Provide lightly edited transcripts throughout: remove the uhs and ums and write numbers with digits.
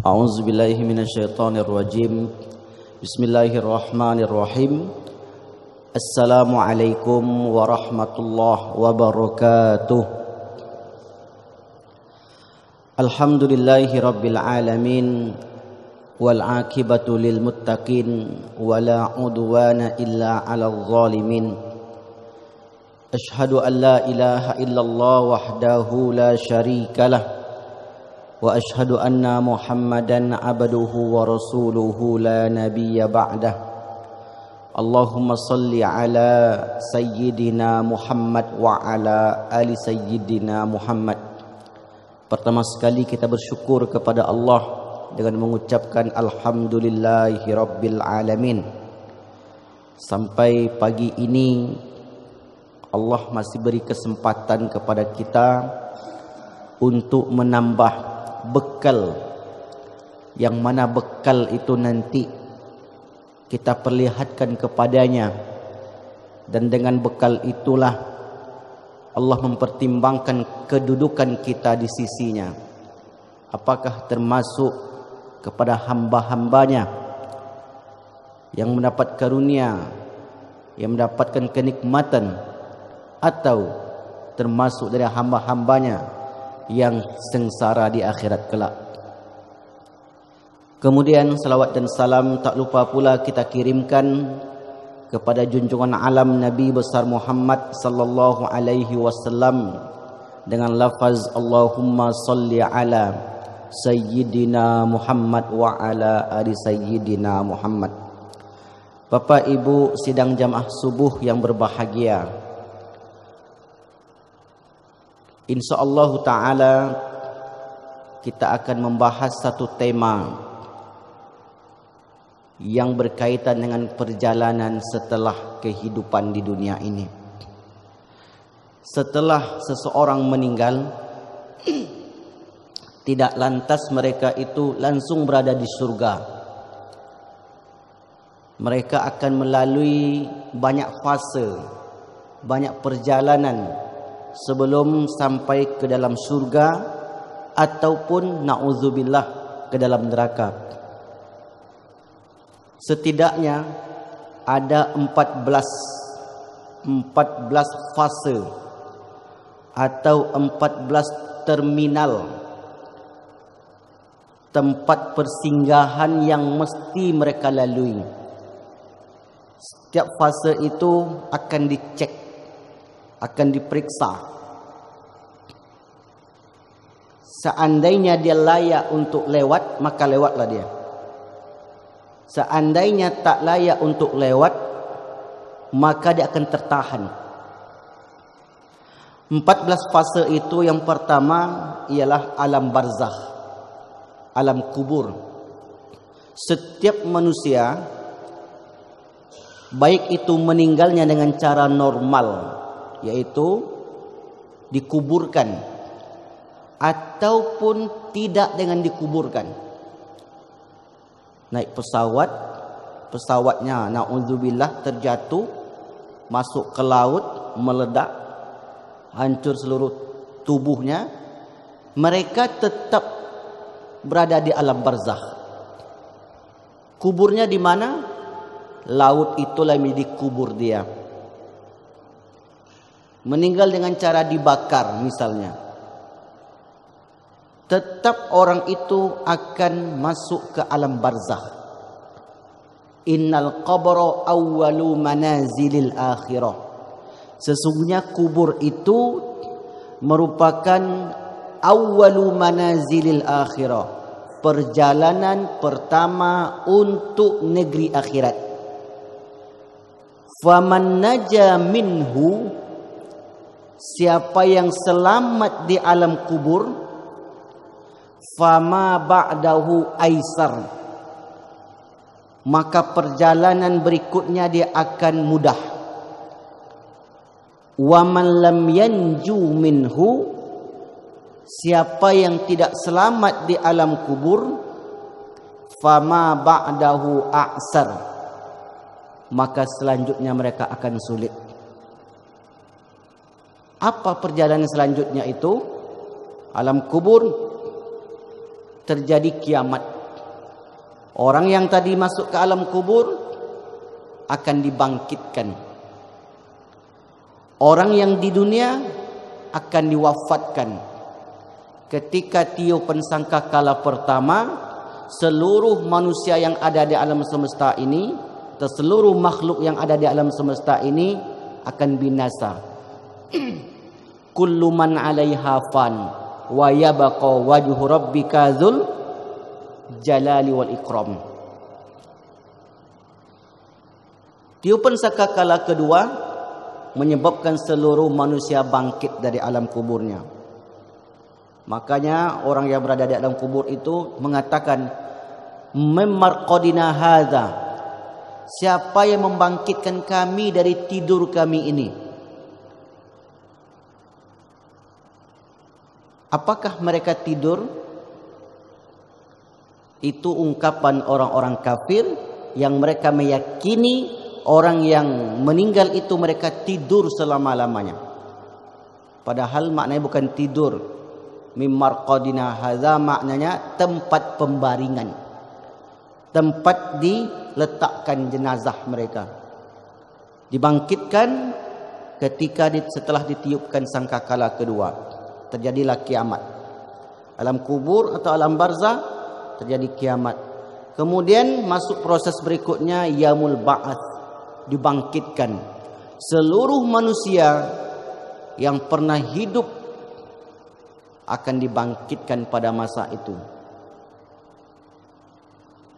A'udzu billahi minasyaitonir rajim. Bismillahirrahmanirrahim. Assalamualaikum warahmatullahi wabarakatuh. Alhamdulillahi rabbil alamin wal aqibatu lil muttaqin wala udwana illa 'alal zalimin. Ashhadu an la ilaha illallah wahdahu la syarikalah wa ashhadu anna Muhammadan abduhu wa rasuluhu la nabiyya ba'dah. Allahumma salli ala sayyidina Muhammad wa ala ali sayyidina Muhammad. Pertama sekali kita bersyukur kepada Allah dengan mengucapkan alhamdulillahi rabbil alamin. Sampai pagi ini Allah masih beri kesempatan kepada kita untuk menambah bekal, yang mana bekal itu nanti kita perlihatkan kepadanya, dan dengan bekal itulah Allah mempertimbangkan kedudukan kita di sisinya. Apakah termasuk kepada hamba-hambanya yang mendapat karunia, yang mendapatkan kenikmatan, atau termasuk dari hamba-hambanya yang sengsara di akhirat kelak. Kemudian salawat dan salam tak lupa pula kita kirimkan kepada junjungan alam Nabi besar Muhammad sallallahu alaihi wasallam dengan lafaz Allahumma salli ala sayyidina Muhammad wa ala ali sayyidina Muhammad. Bapak Ibu sidang jamaah subuh yang berbahagia, InsyaAllah ta'ala kita akan membahas satu tema yang berkaitan dengan perjalanan setelah kehidupan di dunia ini. Setelah seseorang meninggal, tidak lantas mereka itu langsung berada di surga. Mereka akan melalui banyak fase, banyak perjalanan sebelum sampai ke dalam surga ataupun na'udzubillah ke dalam neraka. Setidaknya ada 14 fase atau 14 terminal tempat persinggahan yang mesti mereka lalui. Setiap fase itu akan dicek, akan diperiksa. Seandainya dia layak untuk lewat, maka lewatlah dia. Seandainya tak layak untuk lewat, maka dia akan tertahan. 14 fase itu, yang pertama ialah alam barzakh, alam kubur. Setiap manusia, baik itu meninggalnya dengan cara normal, yaitu dikuburkan, ataupun tidak dengan dikuburkan. Naik pesawat, pesawatnya na'udzubillah terjatuh, masuk ke laut, meledak, hancur seluruh tubuhnya, mereka tetap berada di alam barzakh. Kuburnya di mana? Laut itulah yang dikubur dia. Meninggal dengan cara dibakar misalnya, tetap orang itu akan masuk ke alam barzakh. Innal qabra awwalu manazilil akhirah. Sesungguhnya kubur itu merupakan awwalu manazilil akhirah, perjalanan pertama untuk negeri akhirat. Faman naja minhu, siapa yang selamat di alam kubur, fama ba'dahu aisar, maka perjalanan berikutnya dia akan mudah. Wa man lam yanju minhu, siapa yang tidak selamat di alam kubur, fama ba'dahu a'sar, maka selanjutnya mereka akan sulit. Apa perjalanan selanjutnya itu? Alam kubur terjadi kiamat. Orang yang tadi masuk ke alam kubur akan dibangkitkan. Orang yang di dunia akan diwafatkan. Ketika tiupan sangkakala pertama, seluruh manusia yang ada di alam semesta ini, atau seluruh makhluk yang ada di alam semesta ini akan binasa. Kullu man 'alaiha fan wa yabqa wajhu rabbika dzul jalali wal ikram. Tiupan sangkakala kedua menyebabkan seluruh manusia bangkit dari alam kuburnya. Makanya orang yang berada di alam kubur itu mengatakan, "Memmarqadina hadza." Siapa yang membangkitkan kami dari tidur kami ini? Apakah mereka tidur? Itu ungkapan orang-orang kafir yang mereka meyakini orang yang meninggal itu mereka tidur selama-lamanya. Padahal maknanya bukan tidur. Mimmarqadina hadza maknanya tempat pembaringan. Tempat diletakkan jenazah mereka. Dibangkitkan ketika setelah ditiupkan sangkakala kedua. Terjadilah kiamat. Alam kubur atau alam barzah terjadi kiamat. Kemudian masuk proses berikutnya, yaumul ba'ats, dibangkitkan. Seluruh manusia yang pernah hidup akan dibangkitkan pada masa itu.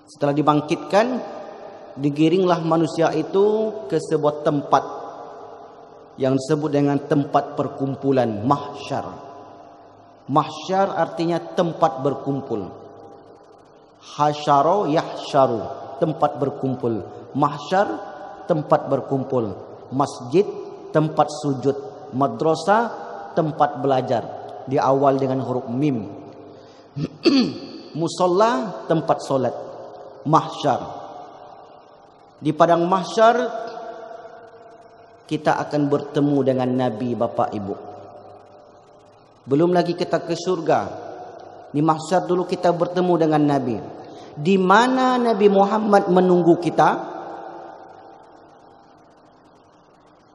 Setelah dibangkitkan, digiringlah manusia itu ke sebuah tempat yang disebut dengan tempat perkumpulan, mahsyar. Mahsyar artinya tempat berkumpul. Hasyaro yahsyaru, tempat berkumpul. Mahsyar, tempat berkumpul. Masjid, tempat sujud. Madrasah, tempat belajar. Di awal dengan huruf mim. Musalla, tempat solat. Mahsyar. Di padang mahsyar kita akan bertemu dengan Nabi, Bapak Ibu. Belum lagi kita ke surga. Di mahsyar dulu kita bertemu dengan Nabi. Di mana Nabi Muhammad menunggu kita?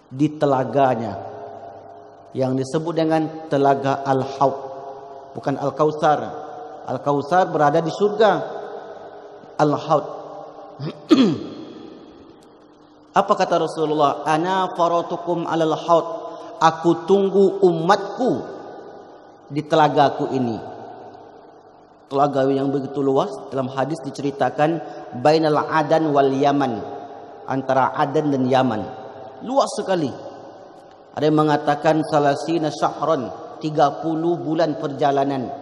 Di telaganya yang disebut dengan telaga Al-Haud, bukan Al-Kautsar. Al-Kautsar berada di surga. Al-Haud. Apa kata Rasulullah? Ana faratukum 'alal haud. Aku tunggu umatku di telagaku ini. Telaga yang begitu luas, dalam hadis diceritakan bainal Adan wal Yaman, antara Adan dan Yaman. Luas sekali. Ada yang mengatakan salasina syahran, 30 bulan perjalanan.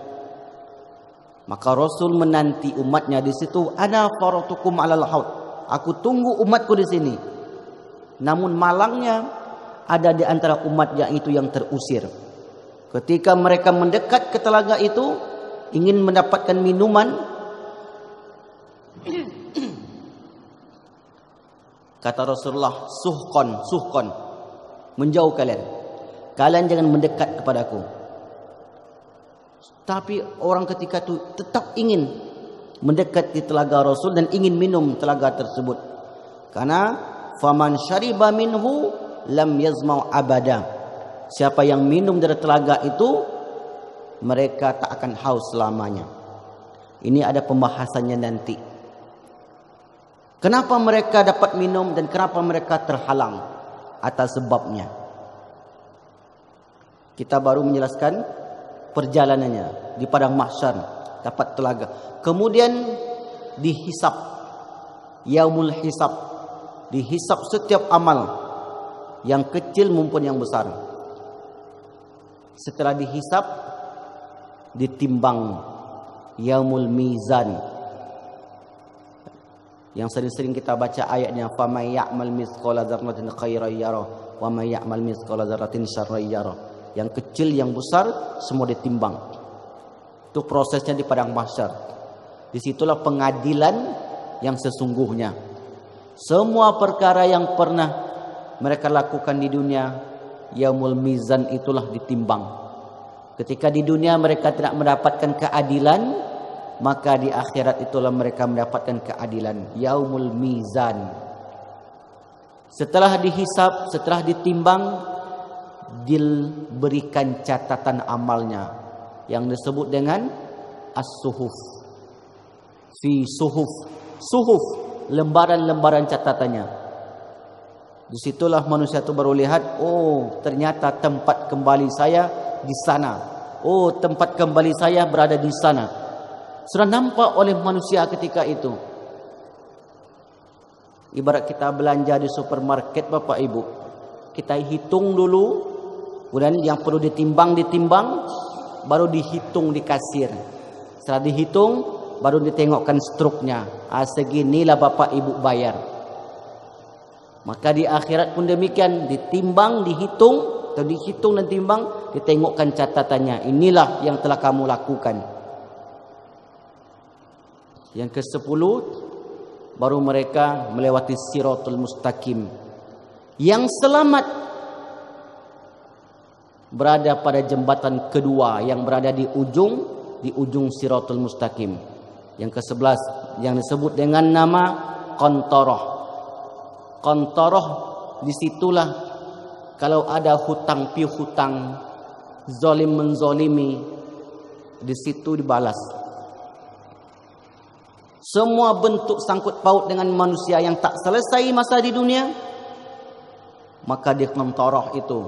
Maka Rasul menanti umatnya di situ. Ana faratukum 'alal haud. Aku tunggu umatku di sini. Namun malangnya ada di antara umatnya itu yang terusir. Ketika mereka mendekat ke telaga itu ingin mendapatkan minuman, kata Rasulullah, suhqan, menjauh kalian jangan mendekat kepadaku. Tapi orang ketika itu tetap ingin mendekat di telaga Rasul dan ingin minum telaga tersebut, karena faman syariba minhu lam yazmau abada. Siapa yang minum dari telaga itu, mereka tak akan haus selamanya. Ini ada pembahasannya nanti. Kenapa mereka dapat minum dan kenapa mereka terhalang? Atas sebabnya. Kita baru menjelaskan perjalanannya di padang mahsyar, dapat telaga. Kemudian dihisap. Yaumul hisab. Dihisap setiap amal, yang kecil maupun yang besar. Setelah dihisap, ditimbang yaumul mizan, yang sering-sering kita baca ayatnya, famay ya'mal mithqala dzarratin khairan yarah wa may ya'mal mithqala dzarratin syarran yarah. Yang kecil yang besar semua ditimbang. Itu prosesnya di padang mahsyar. Disitulah pengadilan yang sesungguhnya. Semua perkara yang pernah mereka lakukan di dunia, yaumul mizan itulah ditimbang. Ketika di dunia mereka tidak mendapatkan keadilan, maka di akhirat itulah mereka mendapatkan keadilan. Yaumul mizan. Setelah dihisab, setelah ditimbang, diberikan catatan amalnya yang disebut dengan as-suhuf. Fi suhuf. Suhuf, lembaran-lembaran catatannya. Disitulah manusia itu baru lihat, oh ternyata tempat kembali saya di sana. Oh tempat kembali saya berada di sana. Sudah nampak oleh manusia ketika itu. Ibarat kita belanja di supermarket Bapak Ibu. Kita hitung dulu, kemudian yang perlu ditimbang, baru dihitung di kasir. Setelah dihitung, baru ditengokkan struknya. Seginilah Bapak Ibu bayar. Maka di akhirat pun demikian, ditimbang, dihitung, atau dihitung dan timbang, ditengokkan catatannya. Inilah yang telah kamu lakukan. Yang ke-10, baru mereka melewati siratul mustaqim. Yang selamat berada pada jembatan kedua yang berada di ujung siratul mustaqim. Yang ke-11 yang disebut dengan nama Qantoroh. Qantoroh, disitulah kalau ada hutang piutang, zalim menzalimi, di situ dibalas. Semua bentuk sangkut paut dengan manusia yang tak selesai masa di dunia, maka di Qantoroh itu.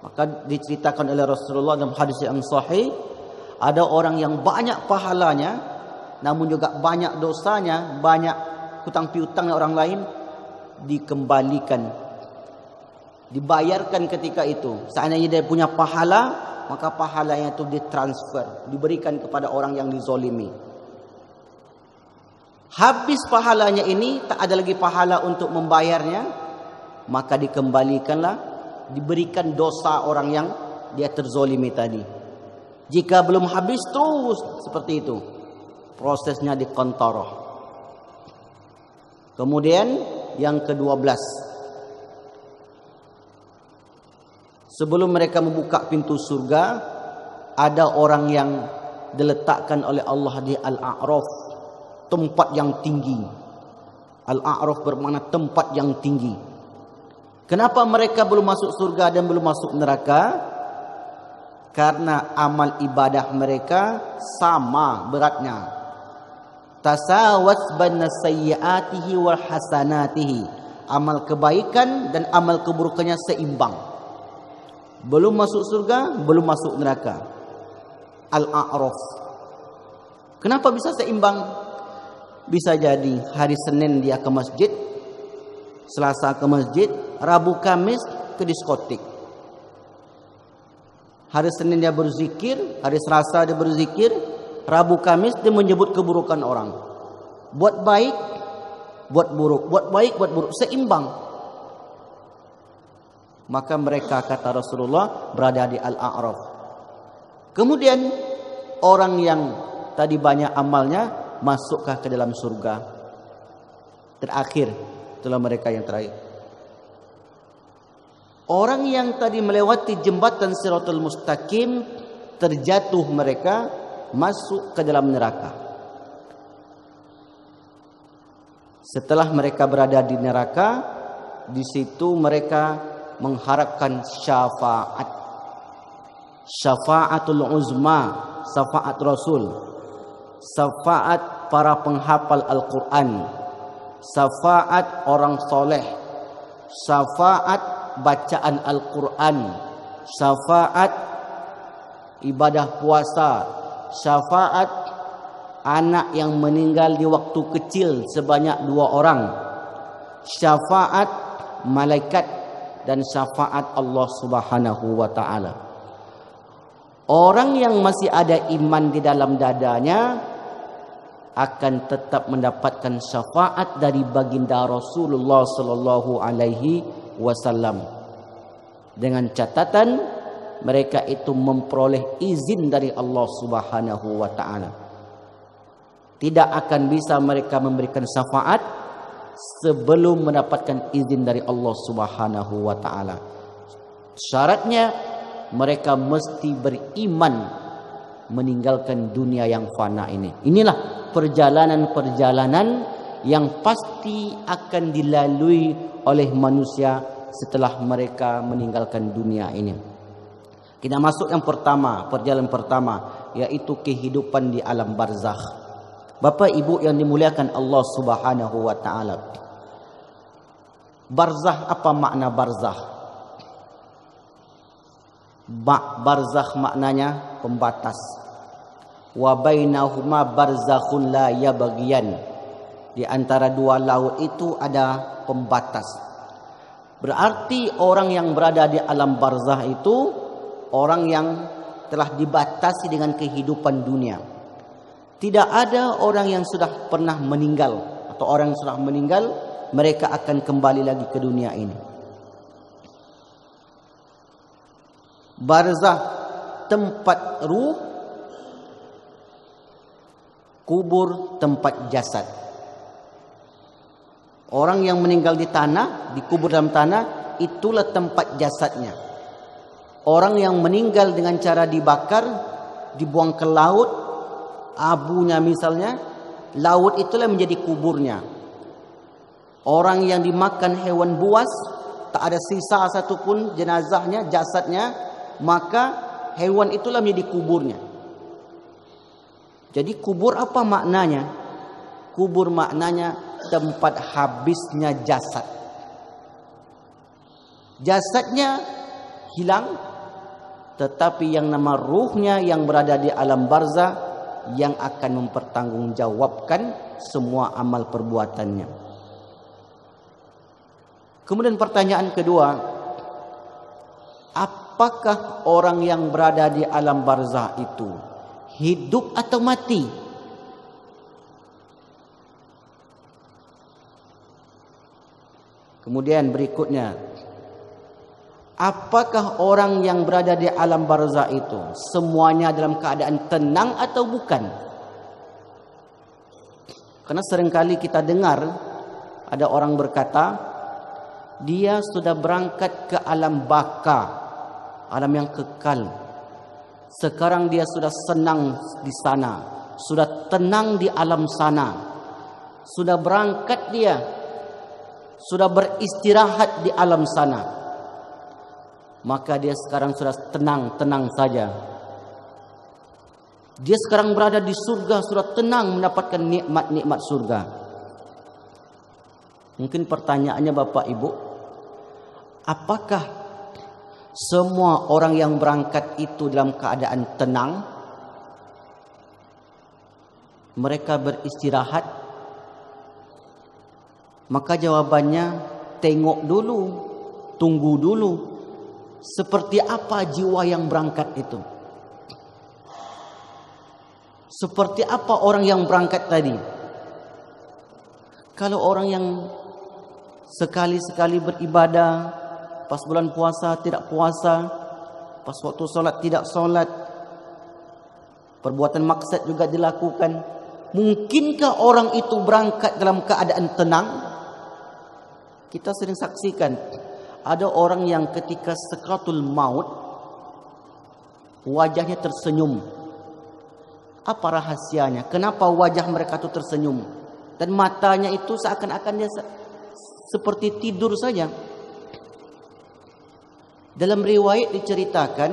Maka diceritakan oleh Rasulullah dalam hadis yang sahih, ada orang yang banyak pahalanya, namun juga banyak dosanya, banyak hutang piutang orang lain, dikembalikan, dibayarkan ketika itu. Seandainya dia punya pahala, maka pahalanya itu ditransfer, diberikan kepada orang yang dizolimi. Habis pahalanya ini, tak ada lagi pahala untuk membayarnya, maka dikembalikanlah, diberikan dosa orang yang dia terzolimi tadi. Jika belum habis, terus seperti itu prosesnya di Qantoroh. Kemudian yang ke-12, sebelum mereka membuka pintu surga, ada orang yang diletakkan oleh Allah di Al-A'raf, tempat yang tinggi. Al-A'raf bermakna tempat yang tinggi. Kenapa mereka belum masuk surga dan belum masuk neraka? Karena amal ibadah mereka sama beratnya. Tasawat baina sayyiatihi wal hasanatihi. Amal kebaikan dan amal keburukannya seimbang. Belum masuk surga, belum masuk neraka. Al-A'raf. Kenapa bisa seimbang? Bisa jadi hari Senin dia ke masjid, Selasa ke masjid, Rabu Kamis ke diskotik. Hari Senin dia berzikir, hari Selasa dia berzikir, Rabu Kamis dia menyebut keburukan orang. Buat baik, buat buruk, buat baik, buat buruk, seimbang. Maka mereka, kata Rasulullah, berada di Al-A'raf. Kemudian orang yang tadi banyak amalnya, masukkah ke dalam surga? Terakhir, itulah mereka yang terakhir. Orang yang tadi melewati jembatan Siratul Mustaqim, terjatuh mereka masuk ke dalam neraka. Setelah mereka berada di neraka, di situ mereka mengharapkan syafaat. Syafaatul uzma, syafaat Rasul, syafaat para penghafal Al-Quran, syafaat orang soleh, syafaat bacaan Al-Quran, syafaat ibadah puasa, syafaat anak yang meninggal di waktu kecil sebanyak 2 orang, syafaat malaikat, dan syafaat Allah Subhanahu wa ta'ala. Orang yang masih ada iman di dalam dadanya akan tetap mendapatkan syafaat dari baginda Rasulullah sallallahu alaihi wasallam, dengan catatan mereka itu memperoleh izin dari Allah Subhanahu wa ta'ala. Tidak akan bisa mereka memberikan syafaat sebelum mendapatkan izin dari Allah Subhanahu wa ta'ala. Syaratnya mereka mesti beriman, meninggalkan dunia yang fana ini. Inilah perjalanan-perjalanan yang pasti akan dilalui oleh manusia setelah mereka meninggalkan dunia ini. Kita masuk yang pertama, perjalanan pertama, yaitu kehidupan di alam barzakh. Bapak Ibu yang dimuliakan Allah Subhanahu wa taala. Barzakh, apa makna barzakh? Barzakh maknanya pembatas. Wa bainahuma barzakhun la yabghiyan. Di antara dua laut itu ada pembatas. Berarti orang yang berada di alam barzakh itu orang yang telah dibatasi dengan kehidupan dunia. Tidak ada orang yang sudah pernah meninggal atau orang yang sudah meninggal, mereka akan kembali lagi ke dunia ini. Barzakh tempat ruh, kubur tempat jasad. Orang yang meninggal di tanah, dikubur dalam tanah, itulah tempat jasadnya. Orang yang meninggal dengan cara dibakar, dibuang ke laut, abunya misalnya, laut itulah menjadi kuburnya. Orang yang dimakan hewan buas, tak ada sisa satupun jenazahnya, jasadnya, maka hewan itulah menjadi kuburnya. Jadi kubur apa maknanya? Kubur maknanya tempat habisnya jasad. Jasadnya hilang, tetapi yang nama ruhnya yang berada di alam barzakh yang akan mempertanggungjawabkan semua amal perbuatannya. Kemudian pertanyaan kedua, apakah orang yang berada di alam barzakh itu hidup atau mati? Kemudian berikutnya, apakah orang yang berada di alam barzakh itu semuanya dalam keadaan tenang atau bukan? Karena seringkali kita dengar ada orang berkata, dia sudah berangkat ke alam baka, alam yang kekal. Sekarang dia sudah senang di sana, sudah tenang di alam sana, sudah berangkat dia, sudah beristirahat di alam sana. Maka dia sekarang sudah tenang saja. Dia sekarang berada di surga, sudah tenang mendapatkan nikmat-nikmat surga. Mungkin pertanyaannya Bapak Ibu, apakah semua orang yang berangkat itu dalam keadaan tenang? Mereka beristirahat? Maka jawabannya, tengok dulu, tunggu dulu. Seperti apa jiwa yang berangkat itu? Seperti apa orang yang berangkat tadi? Kalau orang yang sekali-sekali beribadah, pas bulan puasa tidak puasa, pas waktu solat tidak solat, perbuatan maksiat juga dilakukan. Mungkinkah orang itu berangkat dalam keadaan tenang? Kita sering saksikan ada orang yang ketika sakaratul maut wajahnya tersenyum. Apa rahasianya? Kenapa wajah mereka itu tersenyum? Dan matanya itu seakan-akan dia seperti tidur saja. Dalam riwayat diceritakan,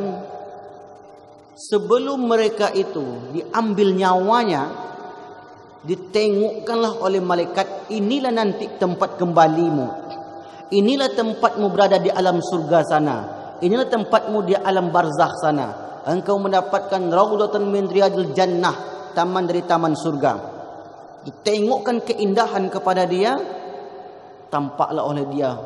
sebelum mereka itu diambil nyawanya, ditengokkanlah oleh malaikat, inilah nanti tempat kembalimu. Inilah tempatmu berada di alam surga sana. Inilah tempatmu di alam barzakh sana. Engkau mendapatkan raudhatan min riyadil jannah, taman dari taman surga. Ditengokkan keindahan kepada dia, tampaklah oleh dia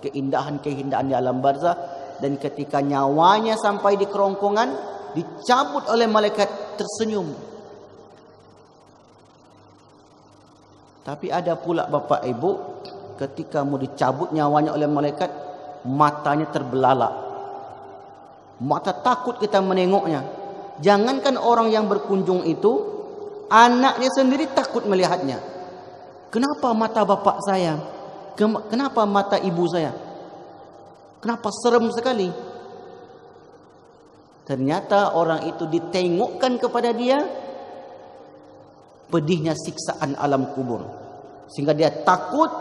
keindahan-keindahan di alam barzakh. Dan ketika nyawanya sampai di kerongkongan, dicabut oleh malaikat, tersenyum. Tapi ada pula Bapak Ibu, ketika mau dicabut nyawanya oleh malaikat, matanya terbelalak. Mata takut kita menengoknya. Jangankan orang yang berkunjung itu, anaknya sendiri takut melihatnya. Kenapa mata bapak saya? Kenapa mata ibu saya? Kenapa serem sekali? Ternyata orang itu ditengokkan kepada dia pedihnya siksaan alam kubur, sehingga dia takut,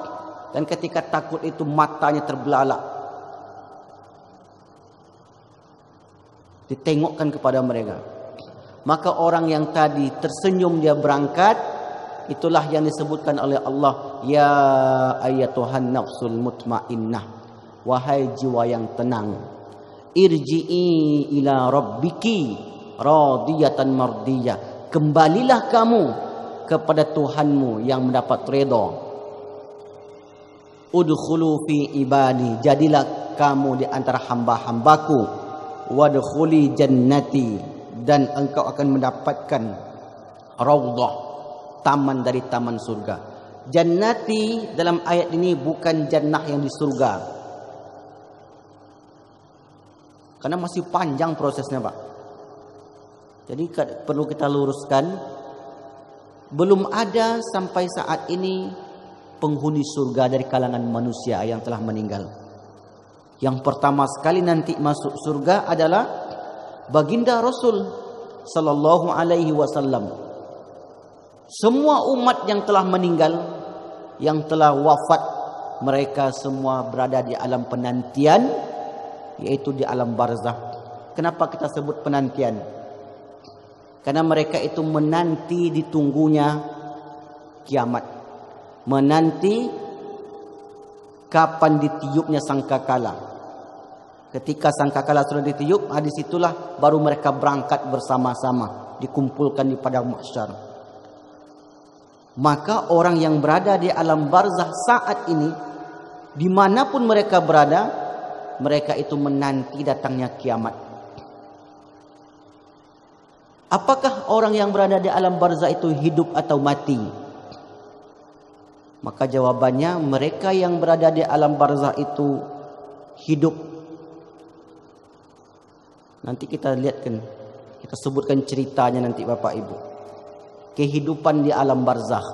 dan ketika takut itu matanya terbelalak. Ditengokkan kepada mereka. Maka orang yang tadi tersenyum dia berangkat, itulah yang disebutkan oleh Allah, ya ayyatuhan nafsul mutmainnah, wahai jiwa yang tenang, irji'i ila rabbiki radiyatan mardiyah, kembalilah kamu kepada Tuhanmu yang mendapat redha. Udkhulu fi ibadi, jadilah kamu di antara hamba-hambaku. Wadkhuli jannati, dan engkau akan mendapatkan raudhah, taman dari taman surga. Jannati dalam ayat ini bukan jannah yang di surga, karena masih panjang prosesnya, Pak. Jadi perlu kita luruskan, belum ada sampai saat ini penghuni surga dari kalangan manusia yang telah meninggal. Yang pertama sekali nanti masuk surga adalah baginda Rasul sallallahu alaihi wasallam. Semua umat yang telah meninggal, yang telah wafat, mereka semua berada di alam penantian, yaitu di alam barzakh. Kenapa kita sebut penantian? Karena mereka itu menanti ditunggunya kiamat, menanti kapan ditiupnya sangkakala. Ketika sangkakala sudah ditiup, di situlah baru mereka berangkat bersama-sama, dikumpulkan di padang mahsyar. Maka orang yang berada di alam barzakh saat ini, dimanapun mereka berada, mereka itu menanti datangnya kiamat. Apakah orang yang berada di alam barzakh itu hidup atau mati? Maka jawabannya, mereka yang berada di alam barzakh itu hidup. Nanti kita lihatkan, kita sebutkan ceritanya nanti Bapak Ibu. Kehidupan di alam barzakh.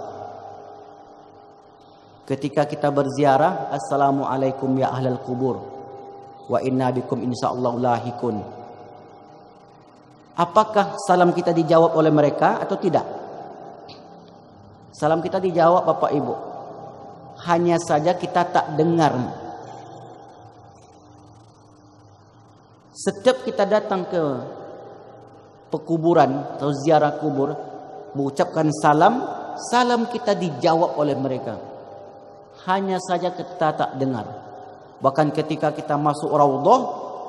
Ketika kita berziarah, assalamualaikum ya ahlal kubur, wa inna bikum insyaallah lahikun. Apakah salam kita dijawab oleh mereka atau tidak? Salam kita dijawab Bapak Ibu. Hanya saja kita tak dengar. Setiap kita datang ke pekuburan atau ziarah kubur, mengucapkan salam, salam kita dijawab oleh mereka. Hanya saja kita tak dengar. Bahkan ketika kita masuk raudhah,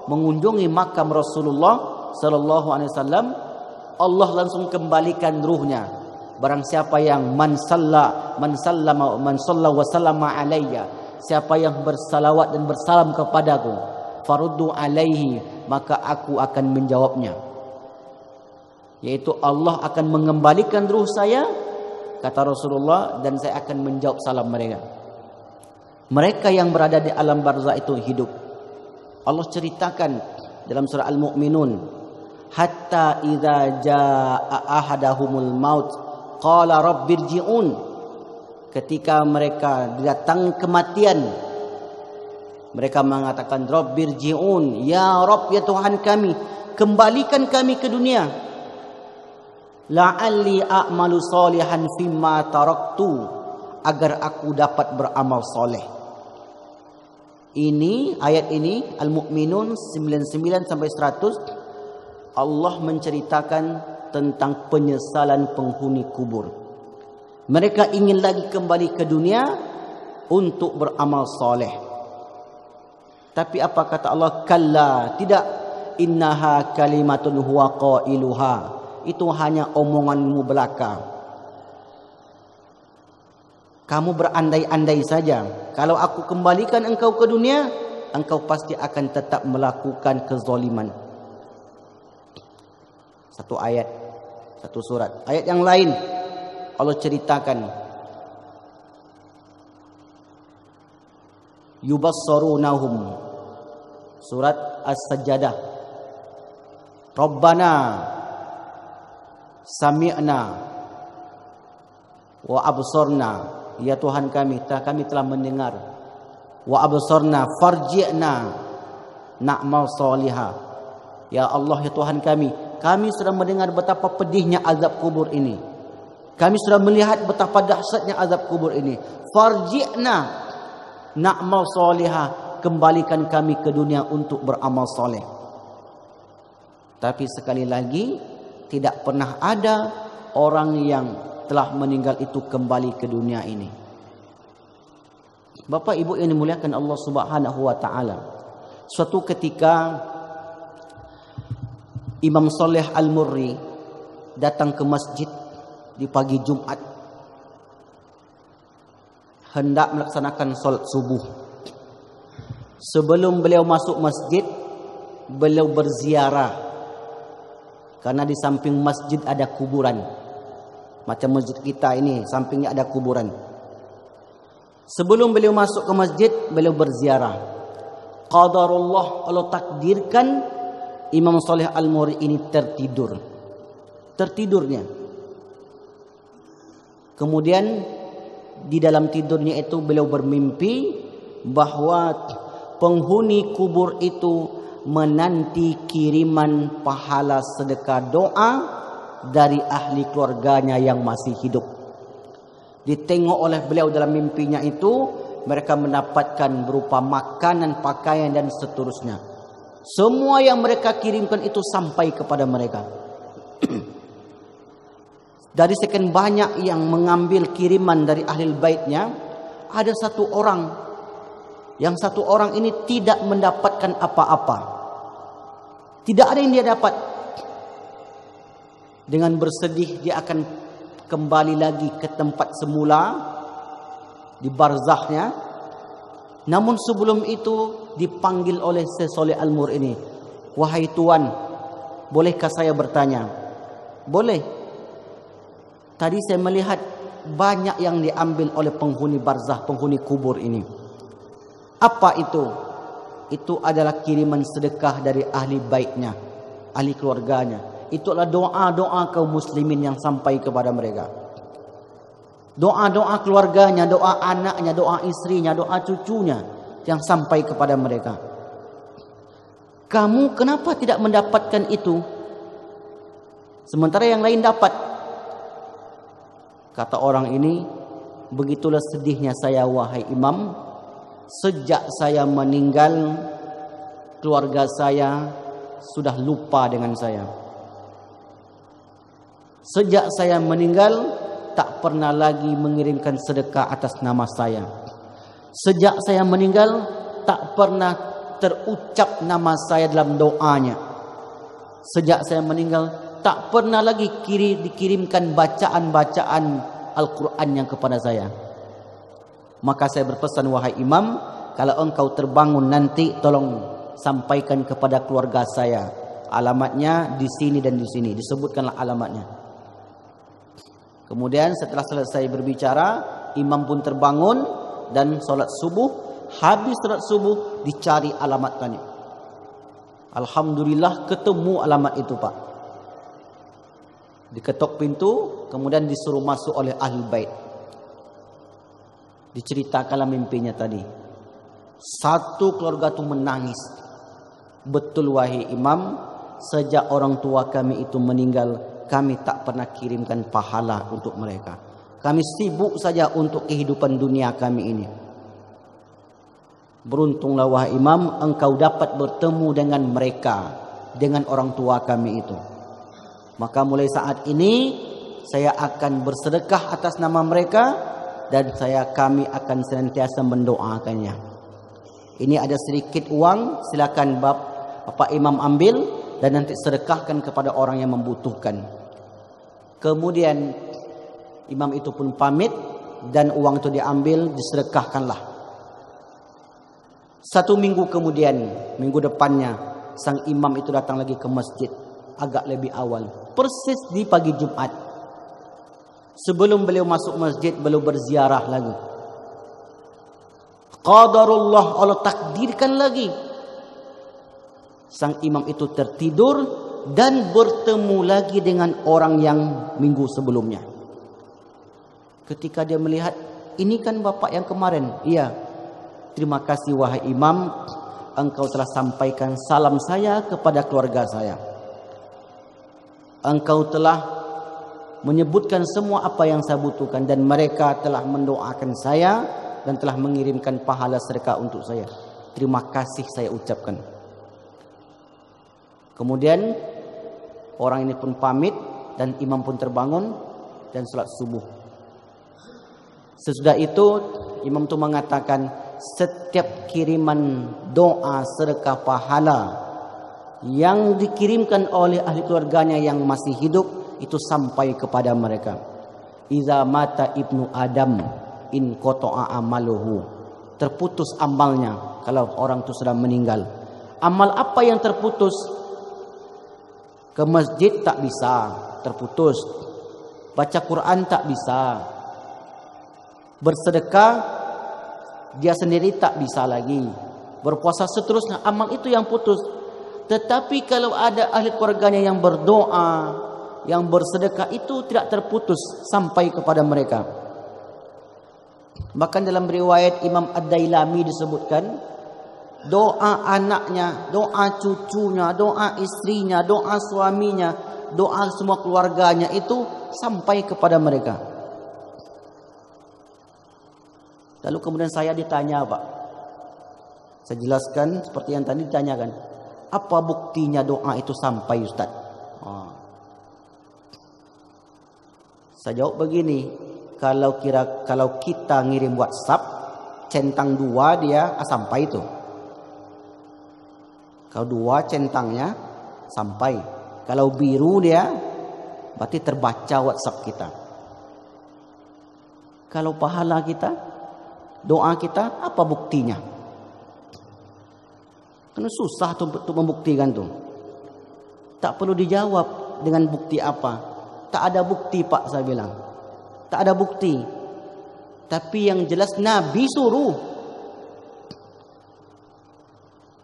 mengunjungi makam Rasulullah sallallahu alaihi wasallam, Allah langsung kembalikan ruhnya. Barang siapa yang man salla wa sallama alayya, siapa yang bersalawat dan bersalam kepadaku, faruddu alaihi, maka aku akan menjawabnya. Yaitu Allah akan mengembalikan ruh saya, kata Rasulullah, dan saya akan menjawab salam mereka. Mereka yang berada di alam barzakh itu hidup. Allah ceritakan dalam surah Al-Mu'minun, hatta idza jaa ahadahumul maut qala rabbirji'un, ketika mereka datang kematian, mereka mengatakan rabbirji'un, ya Rabb, ya Tuhan kami, kembalikan kami ke dunia, la'alli a'malu salihan fimma taraktu, agar aku dapat beramal soleh. Ini ayat ini Al-Mu'minun 99 sampai 100, Allah menceritakan tentang penyesalan penghuni kubur. Mereka ingin lagi kembali ke dunia untuk beramal soleh. Tapi apa kata Allah? Kalla, tidak. Innaha kalimatun huwa qailuha, itu hanya omonganmu belaka. Kamu berandai-andai saja. Kalau aku kembalikan engkau ke dunia, engkau pasti akan tetap melakukan kezaliman. Satu ayat, satu surat. Ayat yang lain Allah ceritakan, yubassarunahum, surat As-Sajdah, Rabbana sami'na wa absorna, ya Tuhan kami telah mendengar, wa absorna farji'na na'mal salihah, Ya Allah, ya Tuhan kami sudah mendengar betapa pedihnya azab kubur ini. Kami sudah melihat betapa dahsyatnya azab kubur ini. Farji'na na'mal salihah, kembalikan kami ke dunia untuk beramal soleh. Tapi sekali lagi, tidak pernah ada orang yang telah meninggal itu kembali ke dunia ini. Bapak Ibu yang dimuliakan Allah Subhanahu wa taala. Suatu ketika Imam Saleh Al-Murri datang ke masjid di pagi Jumat, hendak melaksanakan salat subuh. Sebelum beliau masuk masjid, beliau berziarah. Karena di samping masjid ada kuburan. Macam masjid kita ini, sampingnya ada kuburan. Sebelum beliau masuk ke masjid, beliau berziarah. Qadarullah, Allah takdirkan Imam Saleh Al-Murri ini tertidurnya. Kemudian di dalam tidurnya itu beliau bermimpi bahwa penghuni kubur itu menanti kiriman pahala sedekah doa dari ahli keluarganya yang masih hidup. Ditengok oleh beliau dalam mimpinya itu, mereka mendapatkan berupa makanan, pakaian dan seterusnya. Semua yang mereka kirimkan itu sampai kepada mereka. Dari sekian banyak yang mengambil kiriman dari ahli baitnya, ada satu orang. Yang satu orang ini tidak mendapatkan apa-apa. Tidak ada yang dia dapat. Dengan bersedih dia akan kembali lagi ke tempat semula di barzahnya. Namun sebelum itu dipanggil oleh Syekh Saleh Al-Murri ini. Wahai Tuan, bolehkah saya bertanya? Boleh. Tadi saya melihat banyak yang diambil oleh penghuni barzah, penghuni kubur ini. Apa itu? Itu adalah kiriman sedekah dari ahli baitnya, ahli keluarganya. Itu adalah doa-doa kaum muslimin yang sampai kepada mereka. Doa-doa keluarganya, doa anaknya, doa istrinya, doa cucunya yang sampai kepada mereka. Kamu kenapa tidak mendapatkan itu? Sementara yang lain dapat. Kata orang ini, begitulah sedihnya saya wahai Imam. Sejak saya meninggal, keluarga saya sudah lupa dengan saya. Sejak saya meninggal, tak pernah lagi mengirimkan sedekah atas nama saya. Sejak saya meninggal, tak pernah terucap nama saya dalam doanya. Sejak saya meninggal, tak pernah lagi dikirimkan bacaan-bacaan Al-Quran yang kepada saya. Maka saya berpesan, wahai Imam, kalau engkau terbangun nanti, tolong sampaikan kepada keluarga saya. Alamatnya di sini dan di sini. Disebutkanlah alamatnya. Kemudian setelah selesai berbicara, imam pun terbangun dan solat subuh. Habis solat subuh, dicari alamat tadi. Alhamdulillah ketemu alamat itu, Pak. Diketok pintu, kemudian disuruh masuk oleh ahli bait. Diceritakanlah mimpinya tadi. Satu keluarga itu menangis. Betul wahai Imam, sejak orang tua kami itu meninggal, kami tak pernah kirimkan pahala untuk mereka. Kami sibuk saja untuk kehidupan dunia kami ini. Beruntunglah wahai Imam, engkau dapat bertemu dengan mereka, dengan orang tua kami itu. Maka mulai saat ini saya akan bersedekah atas nama mereka dan kami akan senantiasa mendoakannya. Ini ada sedikit uang, silakan Bapak Imam ambil dan nanti sedekahkan kepada orang yang membutuhkan. Kemudian imam itu pun pamit dan uang itu diambil, disedekahkanlah. 1 minggu kemudian, minggu depannya, sang imam itu datang lagi ke masjid agak lebih awal, persis di pagi Jumat. Sebelum beliau masuk masjid, beliau berziarah lagi. Qadarullah, Allah takdirkan lagi. Sang imam itu tertidur dan bertemu lagi dengan orang yang minggu sebelumnya. Ketika dia melihat, ini kan bapak yang kemarin. Iya. Terima kasih wahai imam. engkau telah sampaikan salam saya kepada keluarga saya. Engkau telah menyebutkan semua apa yang saya butuhkan, dan mereka telah mendoakan saya dan telah mengirimkan pahala sedekah untuk saya. Terima kasih saya ucapkan. Kemudian orang ini pun pamit dan imam pun terbangun dan salat subuh. Sesudah itu imam itu mengatakan, setiap kiriman doa sedekah pahala yang dikirimkan oleh ahli keluarganya yang masih hidup itu sampai kepada mereka. Iza mata ibnu Adam in qata'a amaluhu. Terputus amalnya kalau orang itu sudah meninggal. Amal apa yang terputus? Ke masjid tak bisa, terputus. Baca Quran tak bisa. Bersedekah dia sendiri tak bisa lagi. Berpuasa seterusnya, amal itu yang putus. Tetapi kalau ada ahli keluarganya yang berdoa, yang bersedekah, itu tidak terputus sampai kepada mereka. Bahkan dalam riwayat Imam Ad-Dailami disebutkan, doa anaknya, doa cucunya, doa istrinya, doa suaminya, doa semua keluarganya itu sampai kepada mereka. Lalu kemudian saya ditanya, Pak. Saya jelaskan seperti yang tadi ditanyakan. Apa buktinya doa itu sampai, Ustaz? Saya jawab begini. Kalau kita ngirim WhatsApp, centang 2 dia sampai itu. Kalau 2 centangnya sampai. Kalau biru dia berarti terbaca WhatsApp kita. Kalau pahala kita, doa kita, apa buktinya? Karena susah untuk membuktikan tuh. Tak perlu dijawab dengan bukti apa. Tak ada bukti, Pak, saya bilang. Tak ada bukti. Tapi yang jelas Nabi suruh.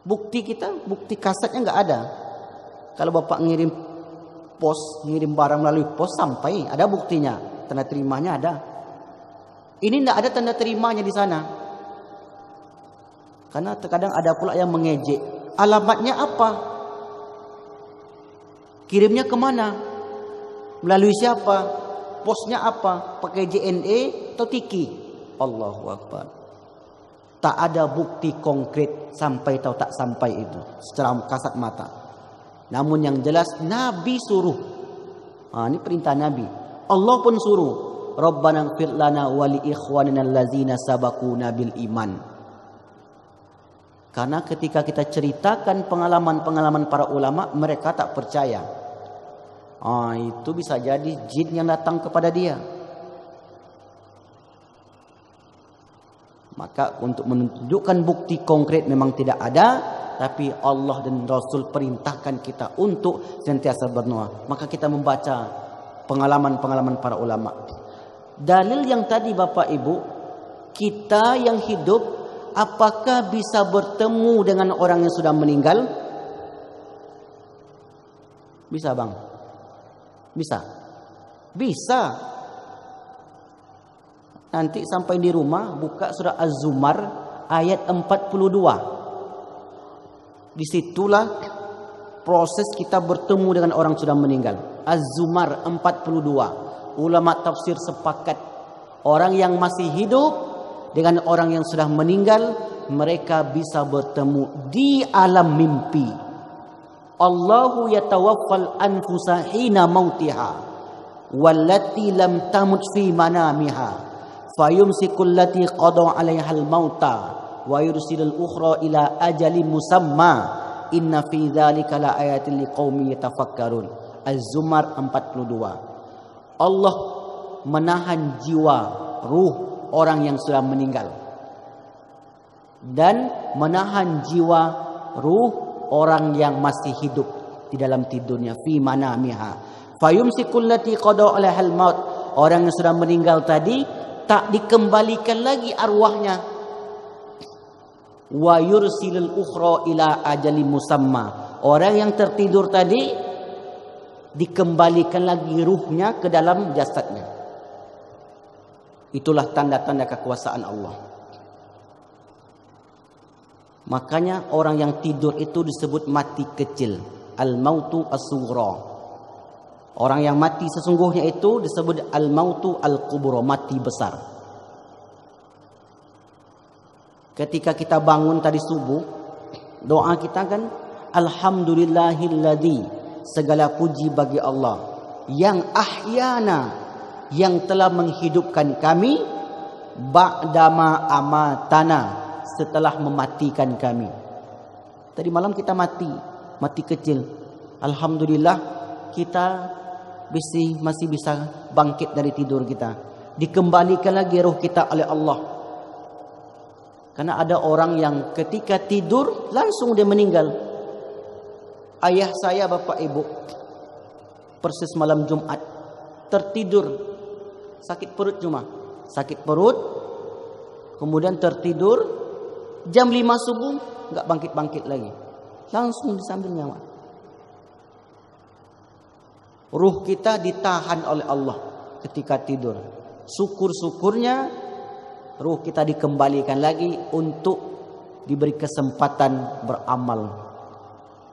Bukti kita, bukti kasetnya nggak ada. Kalau Bapak ngirim pos, ngirim barang melalui pos sampai, ada buktinya. Tanda terimanya ada. Ini tidak ada tanda terimanya di sana. Karena terkadang ada pula yang mengejek. Alamatnya apa? Kirimnya kemana? Melalui siapa? Posnya apa? Pakai JNE atau Tiki? Allahu Akbar. Tak ada bukti konkret sampai atau tak sampai itu secara kasat mata. Namun yang jelas Nabi suruh. Ini perintah Nabi. Allah pun suruh. Rabbana ighfir lana wa li ikhwanina allazina sabaquna bil iman. Karena ketika kita ceritakan pengalaman-pengalaman para ulama, mereka tak percaya. Itu bisa jadi jin yang datang kepada dia. Maka untuk menunjukkan bukti konkret memang tidak ada, tapi Allah dan Rasul perintahkan kita untuk senantiasa berdoa. Maka kita membaca pengalaman-pengalaman para ulama. Dalil yang tadi Bapak Ibu, kita yang hidup apakah bisa bertemu dengan orang yang sudah meninggal? Bisa, Bang? Bisa? Bisa. Nanti sampai di rumah buka surah Az-Zumar ayat 42. Disitulah proses kita bertemu dengan orang sudah meninggal. Az-Zumar 42. Ulama tafsir sepakat orang yang masih hidup dengan orang yang sudah meninggal, mereka bisa bertemu di alam mimpi. Allahu yatawaffal anfusa hina mautiha wallati lam tamut fi manamiha fayumsikul lati qada 'alaihal mauta wa yursilul ukhra ila ajalin musamma inna fi dzalika la ayatin liqaumin yatafakkarun. Az-Zumar 42. Allah menahan jiwa, ruh orang yang sudah meninggal, dan menahan jiwa, ruh orang yang masih hidup di dalam tidurnya. Fi manamiha fayumsikul lati qada 'alaihal maut. Orang yang sudah meninggal tadi tak dikembalikan lagi arwahnya. Wa yursilul ukhra ila ajalin musamma. Orang yang tertidur tadi dikembalikan lagi ruhnya ke dalam jasadnya. Itulah tanda-tanda kekuasaan Allah. Makanya orang yang tidur itu disebut mati kecil. Al-mautu as-sughra. Orang yang mati sesungguhnya itu disebut al-mautu al-kubra, mati besar. Ketika kita bangun tadi subuh, doa kita kan alhamdulillahilladzi, segala puji bagi Allah yang ahyana, yang telah menghidupkan kami ba'dama amatana, setelah mematikan kami. Tadi malam kita mati kecil. Alhamdulillah kita masih bisa bangkit dari tidur kita. Dikembalikan lagi ruh kita oleh Allah. Karena ada orang yang ketika tidur langsung dia meninggal. Ayah saya, bapak ibu, persis malam Jumat tertidur, sakit perut cuma. Sakit perut, kemudian tertidur, jam 5 subuh nggak bangkit-bangkit lagi. Langsung disambil nyawa. Ruh kita ditahan oleh Allah ketika tidur. Syukur-syukurnya ruh kita dikembalikan lagi untuk diberi kesempatan beramal.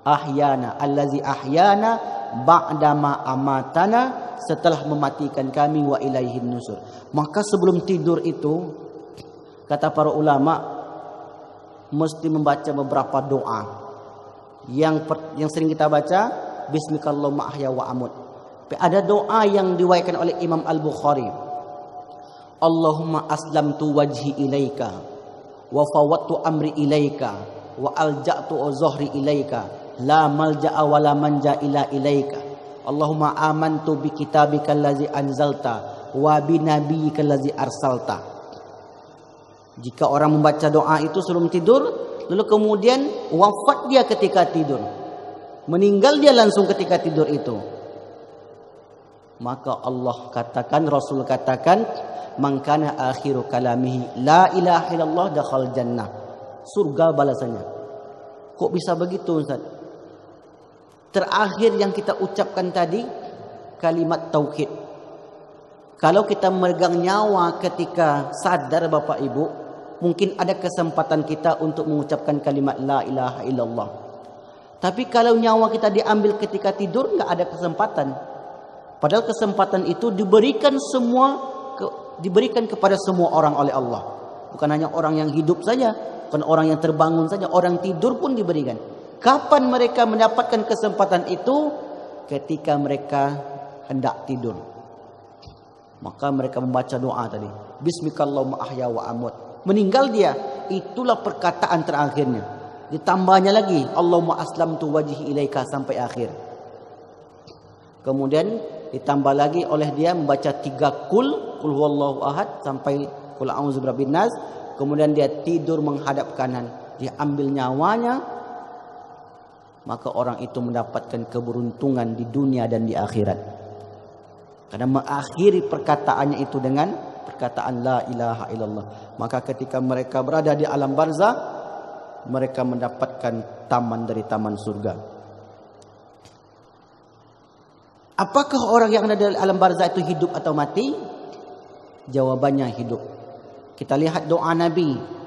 Ahyana allazi ahyana ba'dama amatana, setelah mematikan kami wa ilaihin nusur. Maka sebelum tidur itu, kata para ulama, mesti membaca beberapa doa. Yang sering kita baca, bismikallahumma ahya wa amut. Ada doa yang diriwayatkan oleh Imam Al-Bukhari. Allahumma aslamtu wajhi ilaika wa fawwadtu amri ilaika wa alja'tu zuhri ilaika la malja'a wa la manja ila ilaika. Allahumma amantu bi kitabika allazi anzalta wa bi nabiyyika allazi arsalta. Jika orang membaca doa itu sebelum tidur, lalu kemudian wafat dia ketika tidur, meninggal dia langsung ketika tidur itu, maka Allah katakan, Rasul katakan, man kana akhiru kalamihi la ilaha illallah dakhal jannah, surga balasannya. Kok bisa begitu, Ustaz? Terakhir yang kita ucapkan tadi kalimat tauhid. Kalau kita memegang nyawa ketika sadar, Bapak Ibu, mungkin ada kesempatan kita untuk mengucapkan kalimat la ilaha illallah. Tapi kalau nyawa kita diambil ketika tidur, nggak ada kesempatan. Padahal kesempatan itu diberikan kepada semua orang oleh Allah. Bukan hanya orang yang hidup saja, bukan orang yang terbangun saja, orang tidur pun diberikan. Kapan mereka mendapatkan kesempatan itu? Ketika mereka hendak tidur. Maka mereka membaca doa tadi, bismikallahumma ahya wa amut. Meninggal dia, itulah perkataan terakhirnya. Ditambahnya lagi, Allahumma aslamtu wajhi ilaika, sampai akhir. Kemudian ditambah lagi oleh dia membaca 3 kul huwallahu ahad sampai kul a'udzu birabbin nas. Kemudian dia tidur menghadap kanan, dia ambil nyawanya. Maka orang itu mendapatkan keberuntungan di dunia dan di akhirat. Karena mengakhiri perkataannya itu dengan perkataan la ilaha illallah. Maka ketika mereka berada di alam barzah, mereka mendapatkan taman dari taman surga. Apakah orang yang ada di alam barzah itu hidup atau mati? Jawabannya hidup. Kita lihat doa Nabi.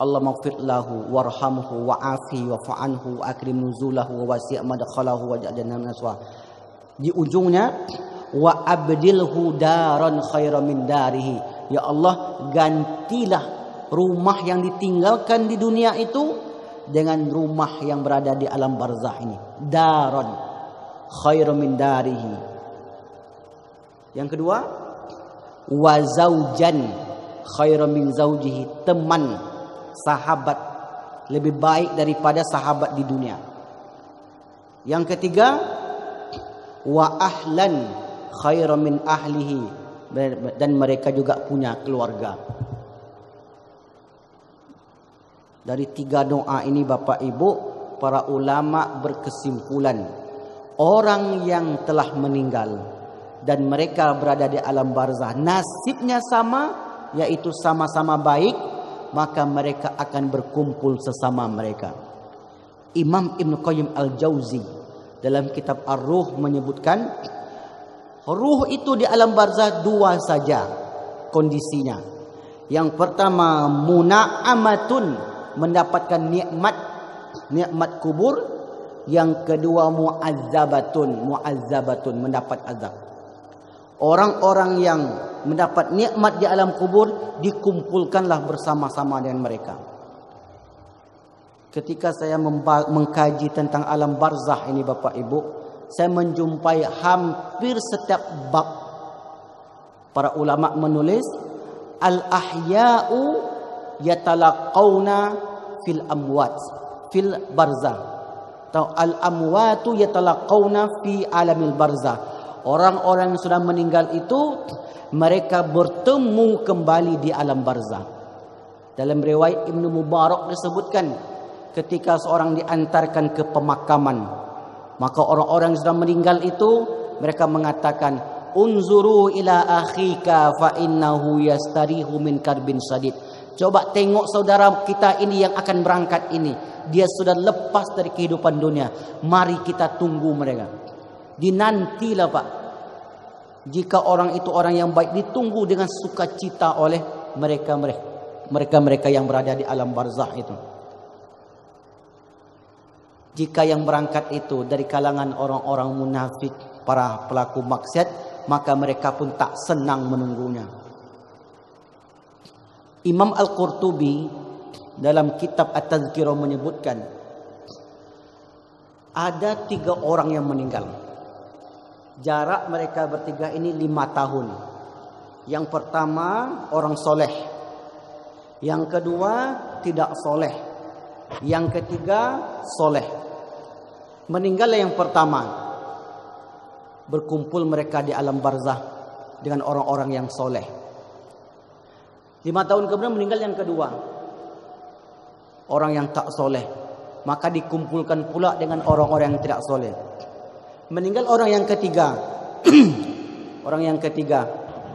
Allah maghfir lahu warhamhu wa'afi wa'anhu wa akrim nuzulahu wa wasi' madkhalahu wa ja'alna minaswa. Di ujungnya wa abdilhu daran khairan min darihi. Ya Allah, gantilah rumah yang ditinggalkan di dunia itu dengan rumah yang berada di alam barzah ini. Daran khairan min darihi. Yang kedua, wa zaujan khairan min zaujihi, teman, sahabat lebih baik daripada sahabat di dunia. Yang ketiga, wa ahlan khairan min ahlihi, dan mereka juga punya keluarga. Dari 3 doa ini, Bapak Ibu, para ulama berkesimpulan, orang yang telah meninggal dan mereka berada di alam barzah, nasibnya sama, yaitu sama-sama baik, maka mereka akan berkumpul sesama mereka. Imam Ibn Qayyim Al-Jauzi dalam kitab Ar-Ruh menyebutkan, ruh itu di alam barzah 2 saja kondisinya. Yang pertama, muna'amatun mendapatkan nikmat kubur. Yang kedua mu'azzabatun mendapat azab. Orang-orang yang mendapat nikmat di alam kubur dikumpulkanlah bersama-sama dengan mereka. Ketika saya mengkaji tentang alam barzah ini Bapak Ibu, saya menjumpai hampir setiap bab para ulama menulis al-ahya'u yatalaqawna fil amwat fil barzah atau al-amwatu yatalaqawna fi alamil barzah. Orang-orang yang sudah meninggal itu mereka bertemu kembali di alam barzah. Dalam riwayat Ibnu Mubarak disebutkan ketika seorang diantarkan ke pemakaman, maka orang-orang yang sudah meninggal itu mereka mengatakan, unzuru ila akhika fa innahu yastarihu min karbin sadid. Coba tengok saudara kita ini yang akan berangkat ini, dia sudah lepas dari kehidupan dunia. Mari kita tunggu mereka. Dinantilah Pak. Jika orang itu orang yang baik, ditunggu dengan sukacita oleh mereka yang berada di alam barzah itu. Jika yang berangkat itu dari kalangan orang-orang munafik, para pelaku maksiat, maka mereka pun tak senang menunggunya. Imam Al-Qurtubi dalam kitab At-Tazkirah menyebutkan ada 3 orang yang meninggal. Jarak mereka bertiga ini 5 tahun. Yang pertama orang soleh, yang kedua tidak soleh, yang ketiga soleh. Meninggallah yang pertama. Berkumpul mereka di alam barzah dengan orang-orang yang soleh. 5 tahun kemudian meninggal yang kedua, orang yang tak soleh. Maka dikumpulkan pula dengan orang-orang yang tidak soleh. Meninggal orang yang ketiga. Orang yang ketiga.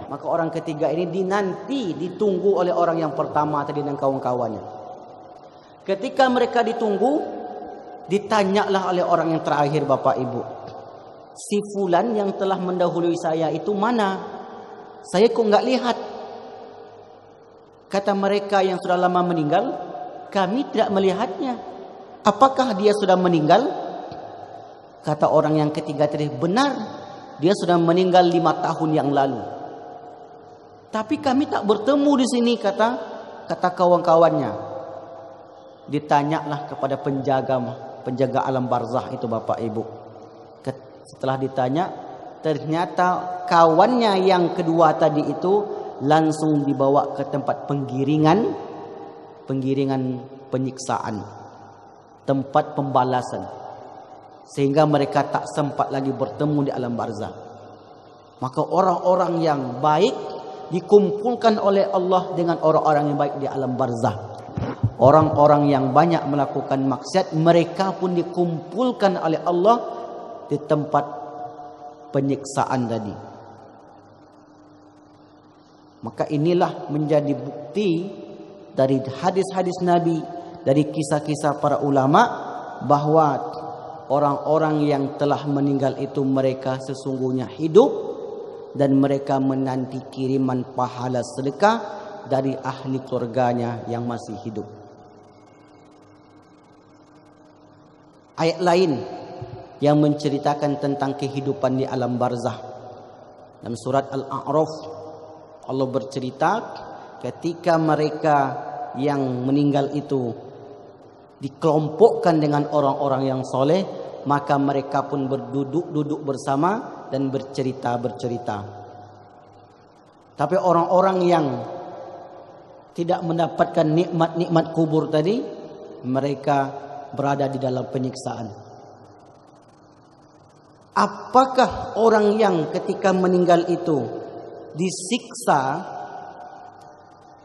Maka orang ketiga ini ditunggu oleh orang yang pertama tadi dan kawan-kawannya. Ketika mereka ditunggu, ditanyalah oleh orang yang terakhir Bapak Ibu, si fulan yang telah mendahului saya itu mana? Saya kok enggak lihat. Kata mereka yang sudah lama meninggal, kami tidak melihatnya. Apakah dia sudah meninggal? Kata orang yang ketiga tadi, benar, dia sudah meninggal 5 tahun yang lalu. Tapi kami tak bertemu di sini, kata kawan-kawannya. Ditanyalah kepada penjaga alam barzah itu Bapak Ibu. Setelah ditanya, ternyata kawannya yang kedua tadi itu langsung dibawa ke tempat penggiringan penyiksaan, tempat pembalasan, sehingga mereka tak sempat lagi bertemu di alam barzah. Maka orang-orang yang baik dikumpulkan oleh Allah dengan orang-orang yang baik di alam barzah. Orang-orang yang banyak melakukan maksiat, mereka pun dikumpulkan oleh Allah di tempat penyiksaan tadi. Maka inilah menjadi bukti dari hadis-hadis Nabi, dari kisah-kisah para ulama, bahwa orang-orang yang telah meninggal itu mereka sesungguhnya hidup dan mereka menanti kiriman pahala sedekah dari ahli keluarganya yang masih hidup. Ayat lain yang menceritakan tentang kehidupan di alam barzah, dalam surat Al-A'raf Allah bercerita ketika mereka yang meninggal itu dikelompokkan dengan orang-orang yang soleh, maka mereka pun duduk bersama dan bercerita. Tapi orang-orang yang tidak mendapatkan nikmat kubur tadi, mereka berada di dalam penyiksaan. Apakah orang yang ketika meninggal itu disiksa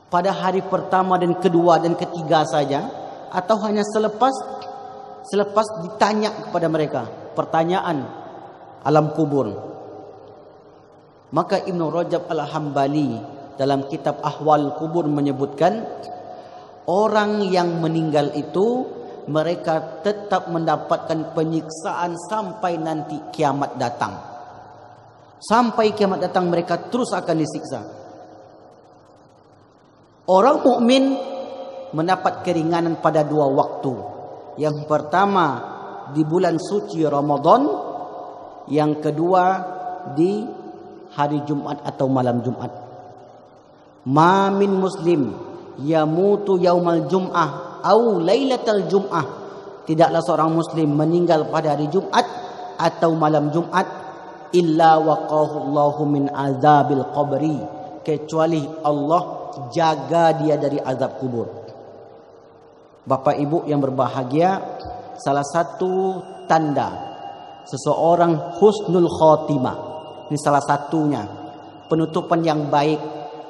pada hari pertama dan kedua dan ketiga saja, atau hanya selepas ditanya kepada mereka pertanyaan alam kubur? Maka Ibnu Rajab Al-Hambali dalam kitab Ahwal Kubur menyebutkan, orang yang meninggal itu mereka tetap mendapatkan penyiksaan sampai nanti kiamat datang. Sampai kiamat datang mereka terus akan disiksa. Orang mukmin mendapat keringanan pada 2 waktu. Yang pertama di bulan suci Ramadan, yang kedua di hari Jumat atau malam Jumat. Ma min muslim yamutu yaumal jum'ah au lailatal jum'ah. Tidaklah seorang muslim meninggal pada hari Jumat atau malam Jumat illa waqahu Allahu min azabil qabri, kecuali Allah jaga dia dari azab kubur. Bapak Ibu yang berbahagia, salah satu tanda seseorang husnul khotimah, ini salah satunya, penutupan yang baik,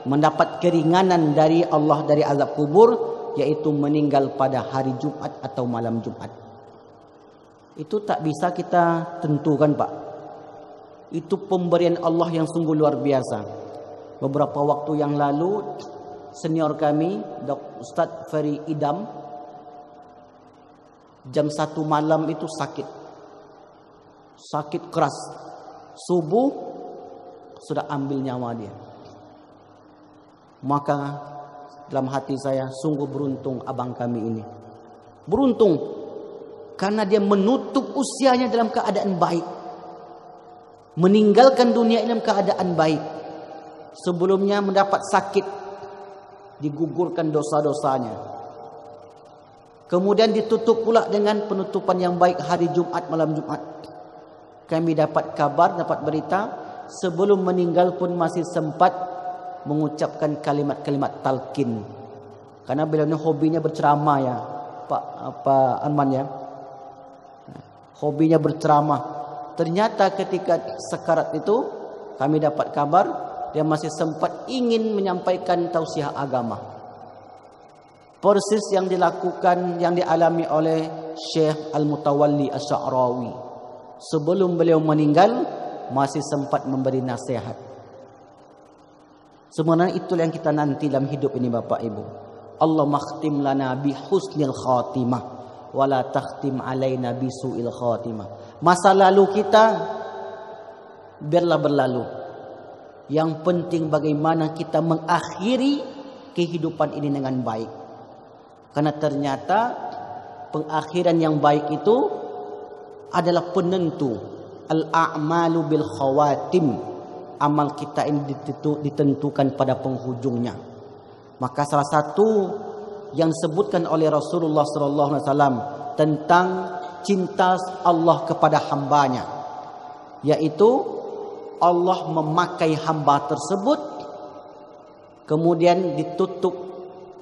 mendapat keringanan dari Allah dari azab kubur, yaitu meninggal pada hari Jumat atau malam Jumat. Itu tak bisa kita tentukan, Pak. Itu pemberian Allah yang sungguh luar biasa. Beberapa waktu yang lalu senior kami, Ustadz Ferry Idam, jam 1 malam itu sakit keras. Subuh sudah ambil nyawa dia. Maka dalam hati saya, sungguh beruntung abang kami ini. Beruntung karena dia menutup usianya dalam keadaan baik, meninggalkan dunia dalam keadaan baik. Sebelumnya mendapat sakit, digugurkan dosa-dosanya. Kemudian ditutup pula dengan penutupan yang baik hari Jumat, malam Jumat. Kami dapat kabar, dapat berita, sebelum meninggal pun masih sempat mengucapkan kalimat-kalimat talqin. Karena beliau ini hobinya berceramah ya, Pak Arman ya. Hobinya berceramah. Ternyata ketika sekarat itu kami dapat kabar dia masih sempat ingin menyampaikan tausiah agama. Persis yang dilakukan, yang dialami oleh Syekh Al-Mutawalli Asy-Sya'rawi. Sebelum beliau meninggal masih sempat memberi nasihat. Sebenarnya itulah yang kita nanti dalam hidup ini Bapak Ibu. Allah makhtim lana bi husnil khatimah wa la takhtim alaina bi su'il khatimah. Masa lalu kita biarlah berlalu. Yang penting bagaimana kita mengakhiri kehidupan ini dengan baik. Karena ternyata pengakhiran yang baik itu adalah penentu. Al-a'malu bil khawatim. Amal kita ini ditentukan pada penghujungnya. Maka salah satu yang disebutkan oleh Rasulullah SAW tentang cinta Allah kepada hambanya, yaitu Allah memakai hamba tersebut, kemudian ditutup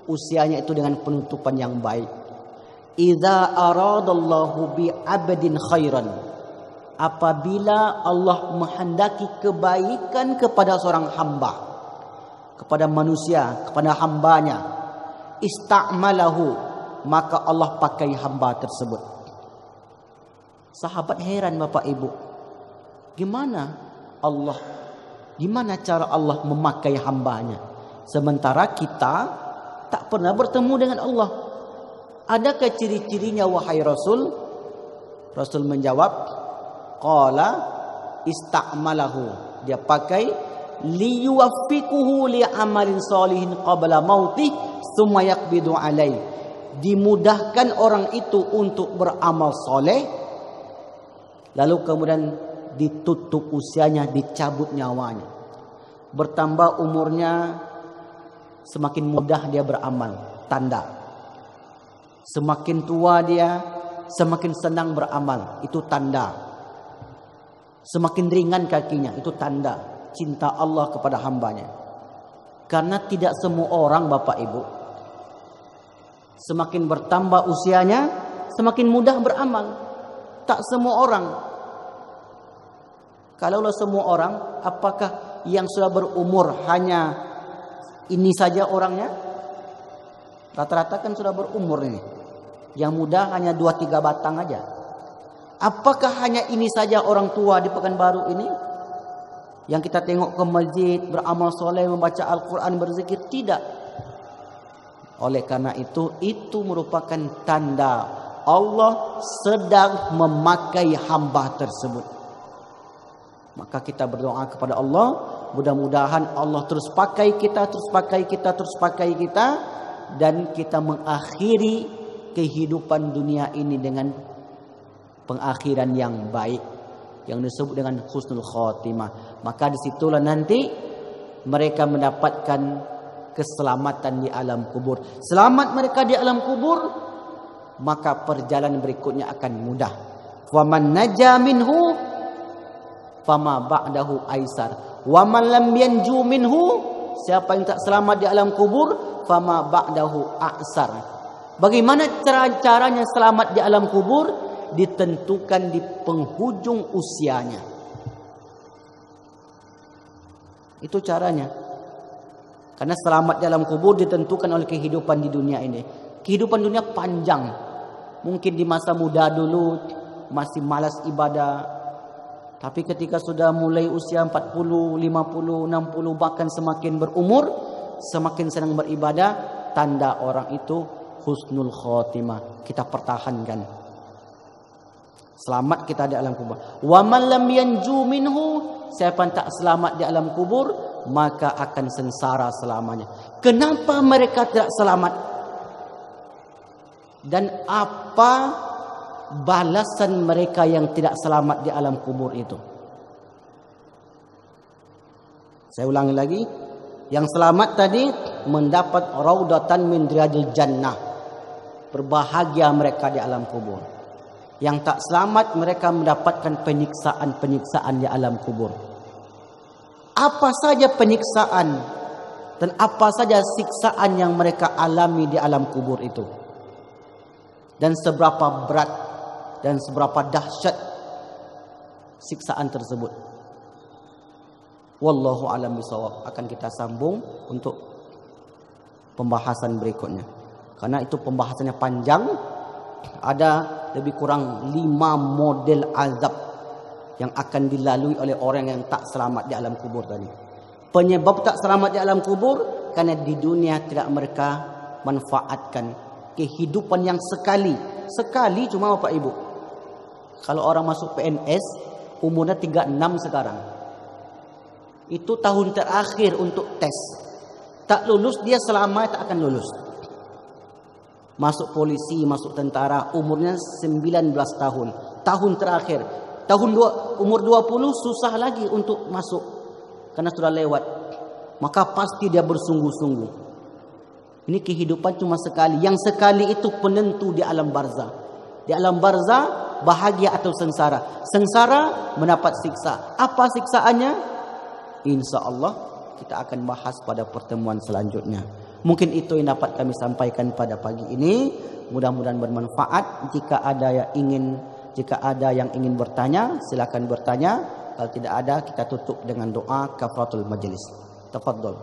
usianya itu dengan penutupan yang baik. Idza aradallahu bi 'abdin khairan, apabila Allah menghendaki kebaikan kepada seorang hamba, kepada manusia, kepada hambanya, ista'malahu, maka Allah pakai hamba tersebut. Sahabat heran Bapak Ibu, gimana cara Allah memakai hambanya, sementara kita tak pernah bertemu dengan Allah. Adakah ciri-cirinya wahai Rasul? Rasul menjawab, qala ista'malahu, dia pakai liyuwaffiquhu li amalin salihin qabla mautih tsumma yaqbidu alai. Dimudahkan orang itu untuk beramal soleh, lalu kemudian ditutup usianya, dicabut nyawanya. Bertambah umurnya, semakin mudah dia beramal, tanda. Semakin tua dia, semakin senang beramal, itu tanda. Semakin ringan kakinya, itu tanda cinta Allah kepada hambanya. Karena tidak semua orang Bapak Ibu, semakin bertambah usianya, semakin mudah beramal. Tak semua orang. Kalaulah semua orang, apakah yang sudah berumur hanya ini saja orangnya? Rata-rata kan sudah berumur ini. Yang muda hanya 2-3 batang aja. Apakah hanya ini saja orang tua di Pekanbaru ini? Yang kita tengok ke masjid, beramal soleh, membaca Al-Quran, berzikir? Tidak. Oleh karena itu merupakan tanda Allah sedang memakai hamba tersebut. Maka kita berdoa kepada Allah, mudah-mudahan Allah terus pakai kita, dan kita mengakhiri kehidupan dunia ini dengan pengakhiran yang baik, yang disebut dengan husnul khotimah. Maka disitulah nanti mereka mendapatkan keselamatan di alam kubur. Selamat mereka di alam kubur, maka perjalanan berikutnya akan mudah. Faman naja minhu fama ba'dahu aisar. Wa man lam yanju minhu, siapa yang tak selamat di alam kubur, fama ba'dahu a'sar. Bagaimana caranya selamat di alam kubur? Ditentukan di penghujung usianya. Itu caranya. Karena selamat di alam kubur ditentukan oleh kehidupan di dunia ini. Kehidupan dunia panjang. Mungkin di masa muda dulu masih malas ibadah. Tapi ketika sudah mulai usia 40, 50, 60, bahkan semakin berumur, semakin senang beribadah, tanda orang itu husnul khotimah. Kita pertahankan. Selamat kita di alam kubur. Wa man lam yanju minhu, siapa yang tak selamat di alam kubur, maka akan sengsara selamanya. Kenapa mereka tidak selamat? Dan apa balasan mereka yang tidak selamat di alam kubur itu? Saya ulangi lagi. Yang selamat tadi mendapat raudatan min riyadil jannah. Berbahagia mereka di alam kubur. Yang tak selamat mereka mendapatkan penyiksaan-penyiksaan di alam kubur. Apa saja penyiksaan dan apa saja siksaan yang mereka alami di alam kubur itu. Dan seberapa berat dan seberapa dahsyat siksaan tersebut. Wallahu a'lam bishawab. Akan kita sambung untuk pembahasan berikutnya. Karena itu pembahasannya panjang. Ada lebih kurang 5 model azab yang akan dilalui oleh orang yang tak selamat di alam kubur tadi. Penyebab tak selamat di alam kubur karena di dunia tidak mereka manfaatkan kehidupan yang sekali cuma Bapak Ibu. Kalau orang masuk PNS umurnya 36 sekarang. Itu tahun terakhir untuk tes. Tak lulus dia selama tak akan lulus. Masuk polisi, masuk tentara, umurnya 19 tahun. Tahun terakhir. Umur 20 susah lagi untuk masuk. Karena sudah lewat. Maka pasti dia bersungguh-sungguh. Ini kehidupan cuma sekali. Yang sekali itu penentu di alam barzah. Di alam barzah, bahagia atau sengsara. Sengsara mendapat siksa. Apa siksaannya? Insya Allah kita akan bahas pada pertemuan selanjutnya. Mungkin itu yang dapat kami sampaikan pada pagi ini. Mudah-mudahan bermanfaat. Jika ada yang ingin bertanya, silakan bertanya. Kalau tidak ada, kita tutup dengan doa kafaratul majlis. Tafadhol.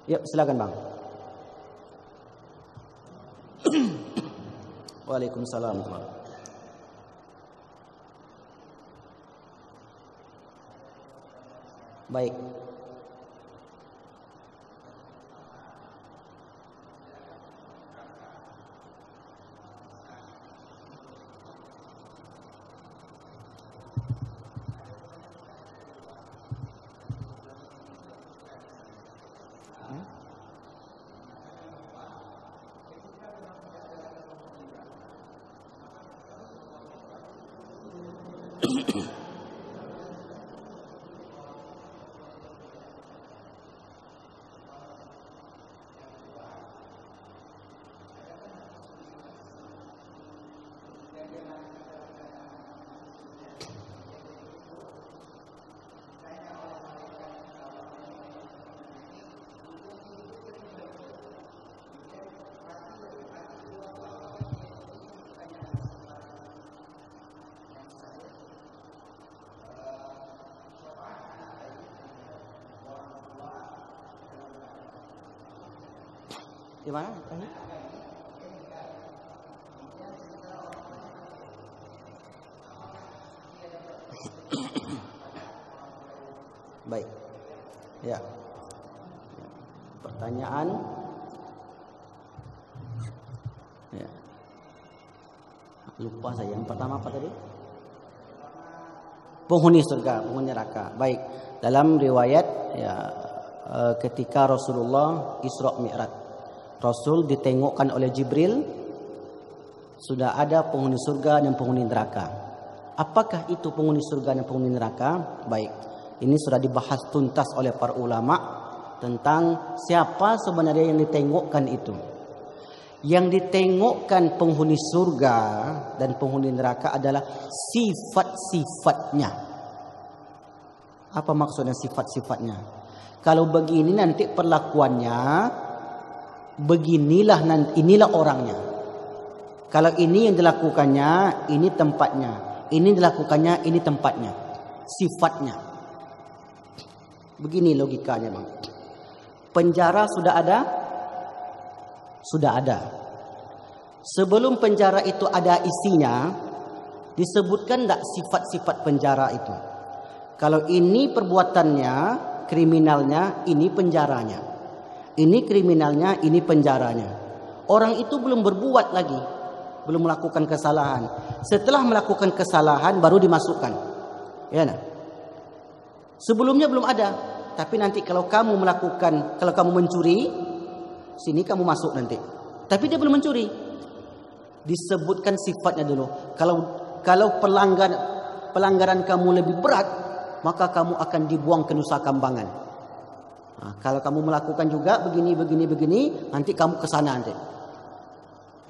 Yuk, silakan Bang. Waalaikumsalam. Baik. Di mana? Baik. Ya. Pertanyaan. Ya. Lupa saya. Yang pertama apa tadi? Penghuni surga, penghuni neraka. Baik. Dalam riwayat ya ketika Rasulullah Isra Mi'raj. Rasul ditengokkan oleh Jibril, sudah ada penghuni surga dan penghuni neraka. Apakah itu penghuni surga dan penghuni neraka? Baik, ini sudah dibahas tuntas oleh para ulama tentang siapa sebenarnya yang ditengokkan itu. Yang ditengokkan penghuni surga dan penghuni neraka adalah sifat-sifatnya. Apa maksudnya sifat-sifatnya? Kalau begini nanti perlakuannya, beginilah nanti, inilah orangnya. Kalau ini yang dilakukannya, ini tempatnya. Ini dilakukannya, ini tempatnya. Sifatnya. Begini logikanya, Bang. Penjara sudah ada? Sudah ada. Sebelum penjara itu ada isinya, disebutkan tak sifat-sifat penjara itu? Kalau ini perbuatannya, kriminalnya, ini penjaranya. Ini kriminalnya, ini penjaranya. Orang itu belum berbuat lagi, belum melakukan kesalahan. Setelah melakukan kesalahan baru dimasukkan. Ya, nah. Sebelumnya belum ada. Tapi nanti kalau kamu melakukan, kalau kamu mencuri, sini kamu masuk nanti. Tapi dia belum mencuri. Disebutkan sifatnya dulu. Kalau pelanggaran kamu lebih berat, maka kamu akan dibuang ke Nusa Kambangan. Nah, kalau kamu melakukan juga begini, nanti kamu ke sana nanti.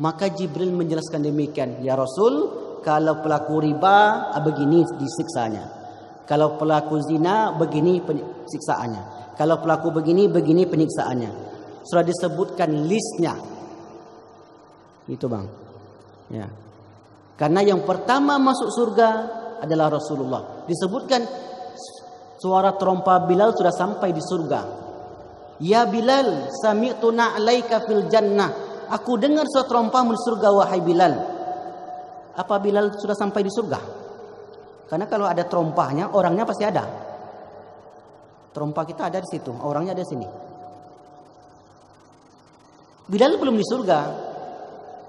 Maka Jibril menjelaskan demikian, ya Rasul, kalau pelaku riba begini disiksanya. Kalau pelaku zina begini siksaannya. Kalau pelaku begini penyiksaannya. Sudah disebutkan listnya. Itu, Bang. Ya. Karena yang pertama masuk surga adalah Rasulullah. Disebutkan suara trompa Bilal sudah sampai di surga. Ya Bilal, sami'tu na'laika fil jannah. Aku dengar suara trompamu di surga, wahai Bilal. Apa Bilal sudah sampai di surga? Karena kalau ada trompahnya, orangnya pasti ada. Trompa kita ada di situ, orangnya ada di sini. Bilal belum di surga.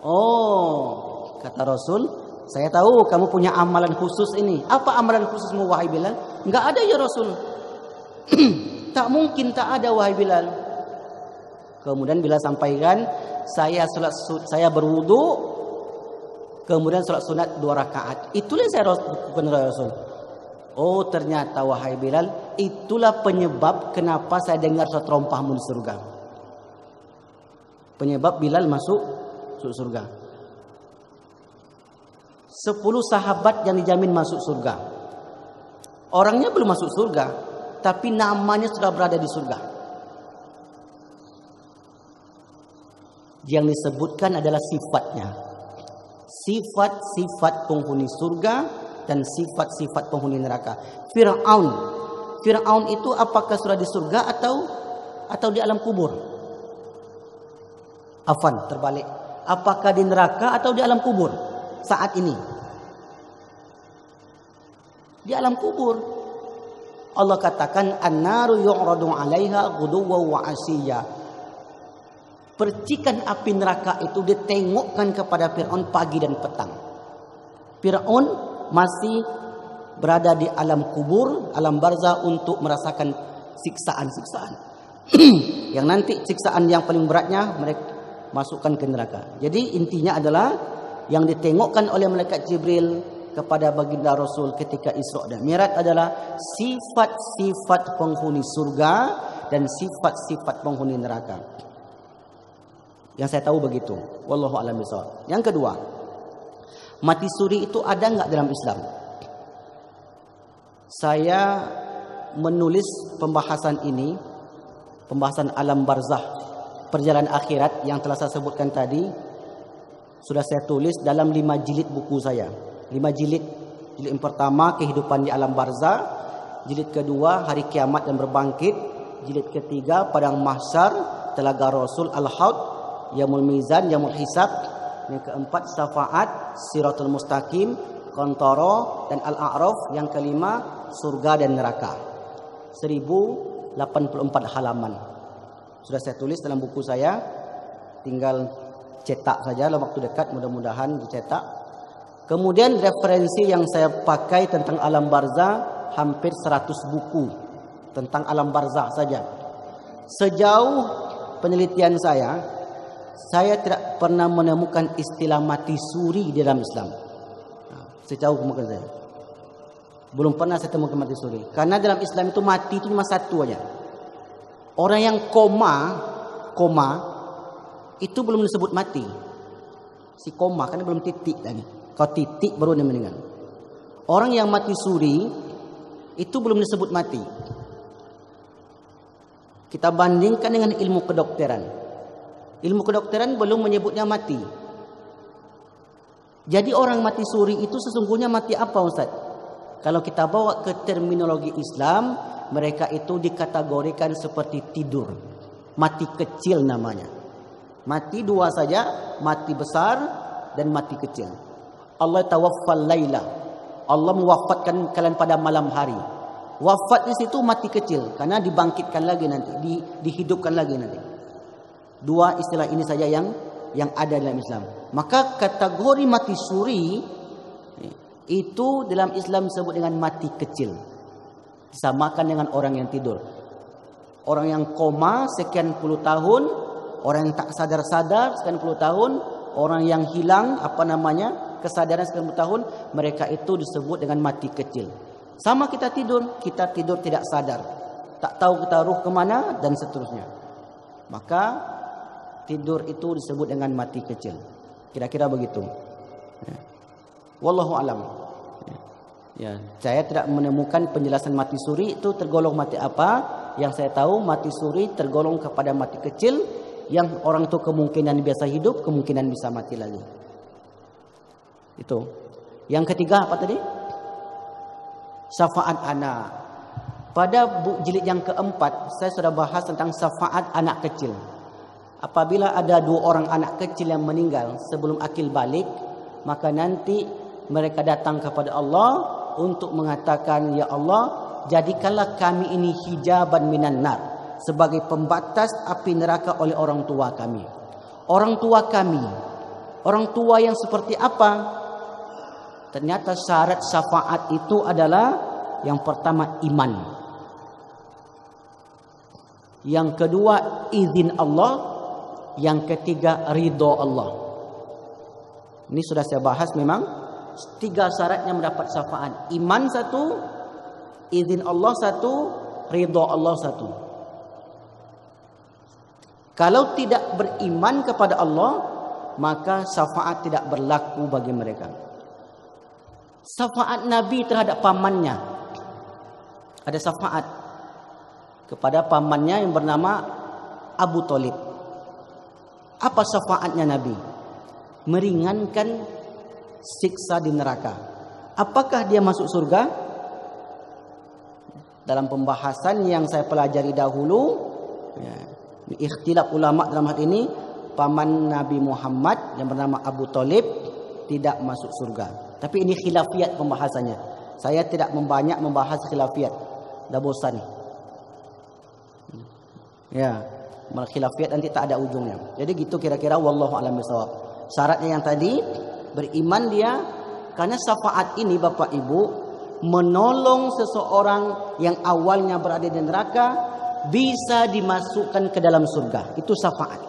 Oh, kata Rasul, saya tahu kamu punya amalan khusus ini. Apa amalan khususmu, wahai Bilal? Enggak ada ya Rasul. Tak mungkin tak ada, wahai Bilal. Kemudian Bilal sampaikan, saya berwudu, kemudian sholat sunat 2 rakaat. Itulah yang saya lakukan, Rasul. Oh, ternyata wahai Bilal, itulah penyebab kenapa saya dengar suara trompahmu di surga. Penyebab Bilal masuk surga. 10 sahabat yang dijamin masuk surga. Orangnya belum masuk surga, tapi namanya sudah berada di surga. Yang disebutkan adalah sifatnya. Sifat-sifat penghuni surga dan sifat-sifat penghuni neraka. Fir'aun itu apakah sudah di surga atau di alam kubur? Afwan, terbalik. Apakah di neraka atau di alam kubur saat ini? Di alam kubur. Allah katakan an-naru yu'radu 'alaiha ghuduwwan wa 'ashiyya. Percikan api neraka itu ditengokkan kepada Fir'aun pagi dan petang. Fir'aun masih berada di alam kubur, alam barzah untuk merasakan siksaan-siksaan. Yang nanti siksaan yang paling beratnya mereka masukkan ke neraka. Jadi intinya adalah yang ditengokkan oleh malaikat Jibril kepada baginda Rasul ketika Isra dan Mi'raj adalah sifat-sifat penghuni surga dan sifat-sifat penghuni neraka. Yang saya tahu begitu. Wallahu a'lam bishawab. Yang kedua, mati suri itu ada enggak dalam Islam? Saya menulis pembahasan ini, pembahasan alam barzah, perjalanan akhirat yang telah saya sebutkan tadi, sudah saya tulis dalam 5 jilid buku saya. 5 jilid. Jilid yang pertama, kehidupan di alam barzah. Jilid kedua, hari kiamat dan berbangkit. Jilid ketiga, padang mahsyar, telaga Rasul, al-haud, Yaumul Mizan, Yaumul Hisab. Yang keempat, syafaat, Siratul Mustaqim, Qantara dan Al-A'raf. Yang kelima, surga dan neraka. 1084 halaman. Sudah saya tulis dalam buku saya. Tinggal cetak saja dalam waktu dekat, mudah-mudahan dicetak. Kemudian referensi yang saya pakai tentang alam barzah hampir 100 buku tentang alam barzah saja. Sejauh penelitian saya tidak pernah menemukan istilah mati suri di dalam Islam. Sejauh pemakan saya, belum pernah saya temukan mati suri. Karena dalam Islam itu mati itu cuma satu aja. Orang yang koma itu belum disebut mati. Si koma karena belum titik lagi. Kalau titik baru dia meninggal. Orang yang mati suri itu belum disebut mati. Kita bandingkan dengan ilmu kedokteran. Ilmu kedokteran belum menyebutnya mati. Jadi orang mati suri itu sesungguhnya mati apa, Ustaz? Kalau kita bawa ke terminologi Islam, mereka itu dikategorikan seperti tidur. Mati kecil namanya. Mati dua saja, mati besar dan mati kecil. Allah tawaffal laila. Allah mewafatkan kalian pada malam hari. Wafat di situ mati kecil karena dibangkitkan lagi nanti, dihidupkan lagi nanti. Dua istilah ini saja yang ada dalam Islam. Maka kategori mati suri itu dalam Islam disebut dengan mati kecil. Disamakan dengan orang yang tidur. Orang yang koma sekian puluh tahun, orang yang tak sadar-sadar sekian puluh tahun, orang yang hilang kesadaran sekian puluh tahun, mereka itu disebut dengan mati kecil. Sama kita tidur tidak sadar, tak tahu kita ruh kemana dan seterusnya. Maka tidur itu disebut dengan mati kecil. Kira-kira begitu. Wallahu alam. Ya, saya tidak menemukan penjelasan mati suri itu tergolong mati apa. Yang saya tahu mati suri tergolong kepada mati kecil yang orang itu kemungkinan biasa hidup, kemungkinan bisa mati lagi. Itu. Yang ketiga apa tadi? Syafaat anak. Pada jilid yang keempat saya sudah bahas tentang syafaat anak kecil. Apabila ada dua orang anak kecil yang meninggal sebelum akil balik, maka nanti mereka datang kepada Allah untuk mengatakan, ya Allah, jadikanlah kami ini hijaban minan nar, sebagai pembatas api neraka oleh orang tua kami. Orang tua kami, orang tua yang seperti apa? Ternyata syarat syafaat itu adalah yang pertama iman. Yang kedua izin Allah. Yang ketiga ridho Allah. Ini sudah saya bahas memang. 3 syaratnya mendapat syafaat. Iman 1, izin Allah 1, ridho Allah 1. Kalau tidak beriman kepada Allah, maka syafaat tidak berlaku bagi mereka. Syafaat Nabi terhadap pamannya. Ada syafaat kepada pamannya yang bernama Abu Thalib. Apa syafaatnya Nabi? Meringankan siksa di neraka. Apakah dia masuk surga? Dalam pembahasan yang saya pelajari dahulu, ikhtilaf ulama dalam hal ini, paman Nabi Muhammad yang bernama Abu Thalib tidak masuk surga. Tapi ini khilafiyat pembahasannya. Saya tidak membanyak membahas khilafiyat. Dah bosan. Ya, khilafiyat nanti tak ada ujungnya. Jadi gitu kira-kira, wallahu a'lam bishawab. Syaratnya yang tadi, beriman dia, karena syafaat ini Bapak Ibu menolong seseorang yang awalnya berada di neraka bisa dimasukkan ke dalam surga. Itu syafaat.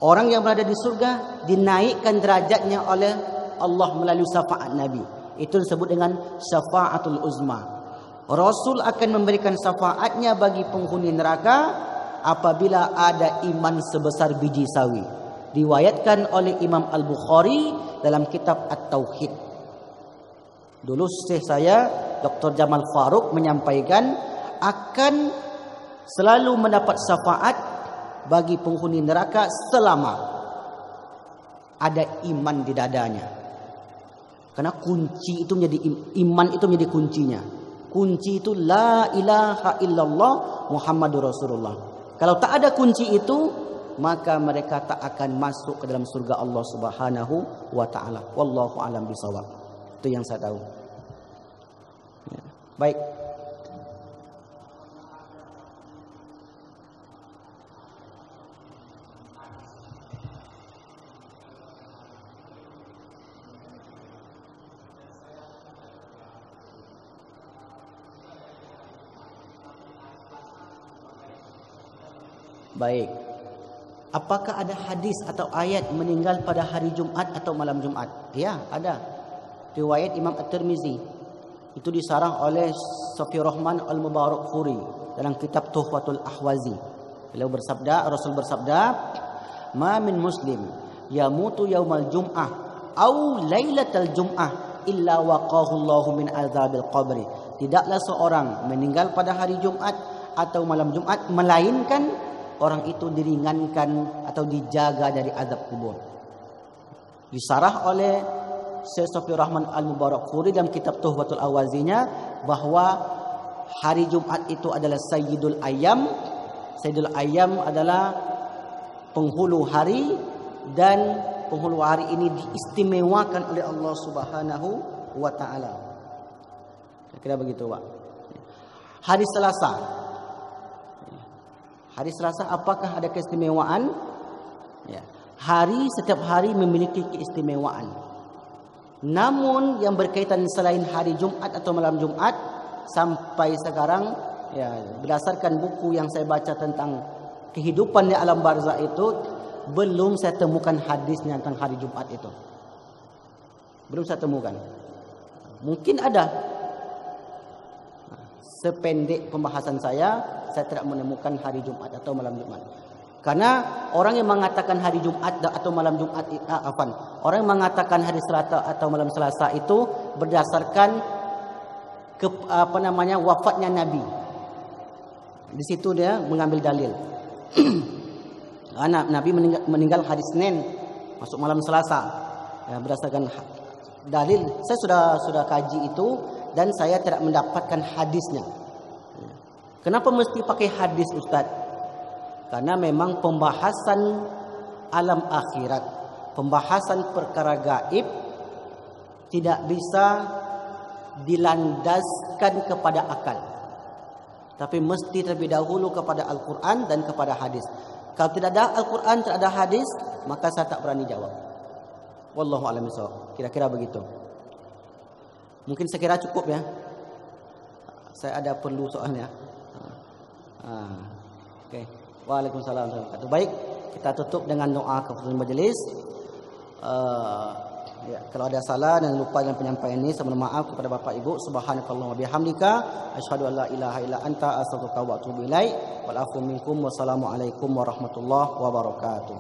Orang yang berada di surga dinaikkan derajatnya oleh Allah melalui syafaat Nabi. Itu disebut dengan syafaatul uzma. Rasul akan memberikan syafaatnya bagi penghuni neraka apabila ada iman sebesar biji sawi. Riwayatkan oleh Imam Al-Bukhari dalam kitab At-Tauhid. Dulu syekh saya Dr. Jamal Farouk menyampaikan akan selalu mendapat syafaat bagi penghuni neraka selama ada iman di dadanya. Karena kunci itu menjadi iman, itu menjadi kuncinya. Kunci itu la ilaha illallah Muhammadur Rasulullah. Kalau tak ada kunci itu, maka mereka tak akan masuk ke dalam surga Allah Subhanahu wa taala. Wallahu a'lam bishawab. Itu yang saya tahu. Ya. Baik. Baik. Apakah ada hadis atau ayat meninggal pada hari Jumat atau malam Jumat? Ya, ada. Riwayat Imam At-Tirmizi. Itu disarah oleh Safiur Rahman Al-Mubarakfuri dalam kitab Tuhfatul Ahwazi. Rasul bersabda, "Ma min muslim yamutu yaumal jum'ah au lailatal jum'ah illa waqahu Allahu min azabil qabri." Tidaklah seorang meninggal pada hari Jumat atau malam Jumat melainkan orang itu diringankan atau dijaga dari azab kubur. Disarah oleh Syekh Safiur Rahman Al-Mubarakfuri dalam kitab Tuhfatul Ahwazinya bahwa hari Jumat itu adalah Sayyidul Ayyam. Sayyidul Ayyam adalah penghulu hari, dan penghulu hari ini diistimewakan oleh Allah Subhanahu wa taala. Kira begitu, Pak. Hari Selasa. Hari Selasa apakah ada keistimewaan? Ya. Setiap hari memiliki keistimewaan. Namun yang berkaitan selain hari Jumat atau malam Jumat sampai sekarang, ya, berdasarkan buku yang saya baca tentang kehidupan di alam barzakh itu, belum saya temukan hadisnya tentang hari Jumat itu. Belum saya temukan. Mungkin ada. Sependek pembahasan saya tidak menemukan hari Jumat atau malam Jumat. Karena orang yang mengatakan hari Jumat atau malam Jumat, orang yang mengatakan hari Selasa atau malam Selasa itu berdasarkan wafatnya Nabi. Di situ dia mengambil dalil. Nabi meninggal hari Senin, masuk malam Selasa. Ya, berdasarkan dalil, saya sudah kaji itu dan saya tidak mendapatkan hadisnya. Kenapa mesti pakai hadis, Ustaz? Karena memang pembahasan alam akhirat, pembahasan perkara gaib tidak bisa dilandaskan kepada akal, tapi mesti terlebih dahulu kepada Al-Quran dan kepada hadis. Kalau tidak ada Al-Quran, tidak ada hadis, maka saya tak berani jawab. Wallahu a'lam bishawab. Kira-kira begitu. Mungkin sekira cukup ya. Saya ada perlu soalnya. Oke. Waalaikumsalam warahmatullahi wabarakatuh. Baik, kita tutup dengan doa kafaratul majelis. Ya, kalau ada salah dan lupa dalam penyampaian ini, saya mohon maaf kepada Bapak Ibu. Subhanakallahumma bihamdika asyhadu an la ilaha illa anta astaghfiruka wa atubu ilaik. Wal afu minkum. Wassalamualaikum warahmatullahi wabarakatuh.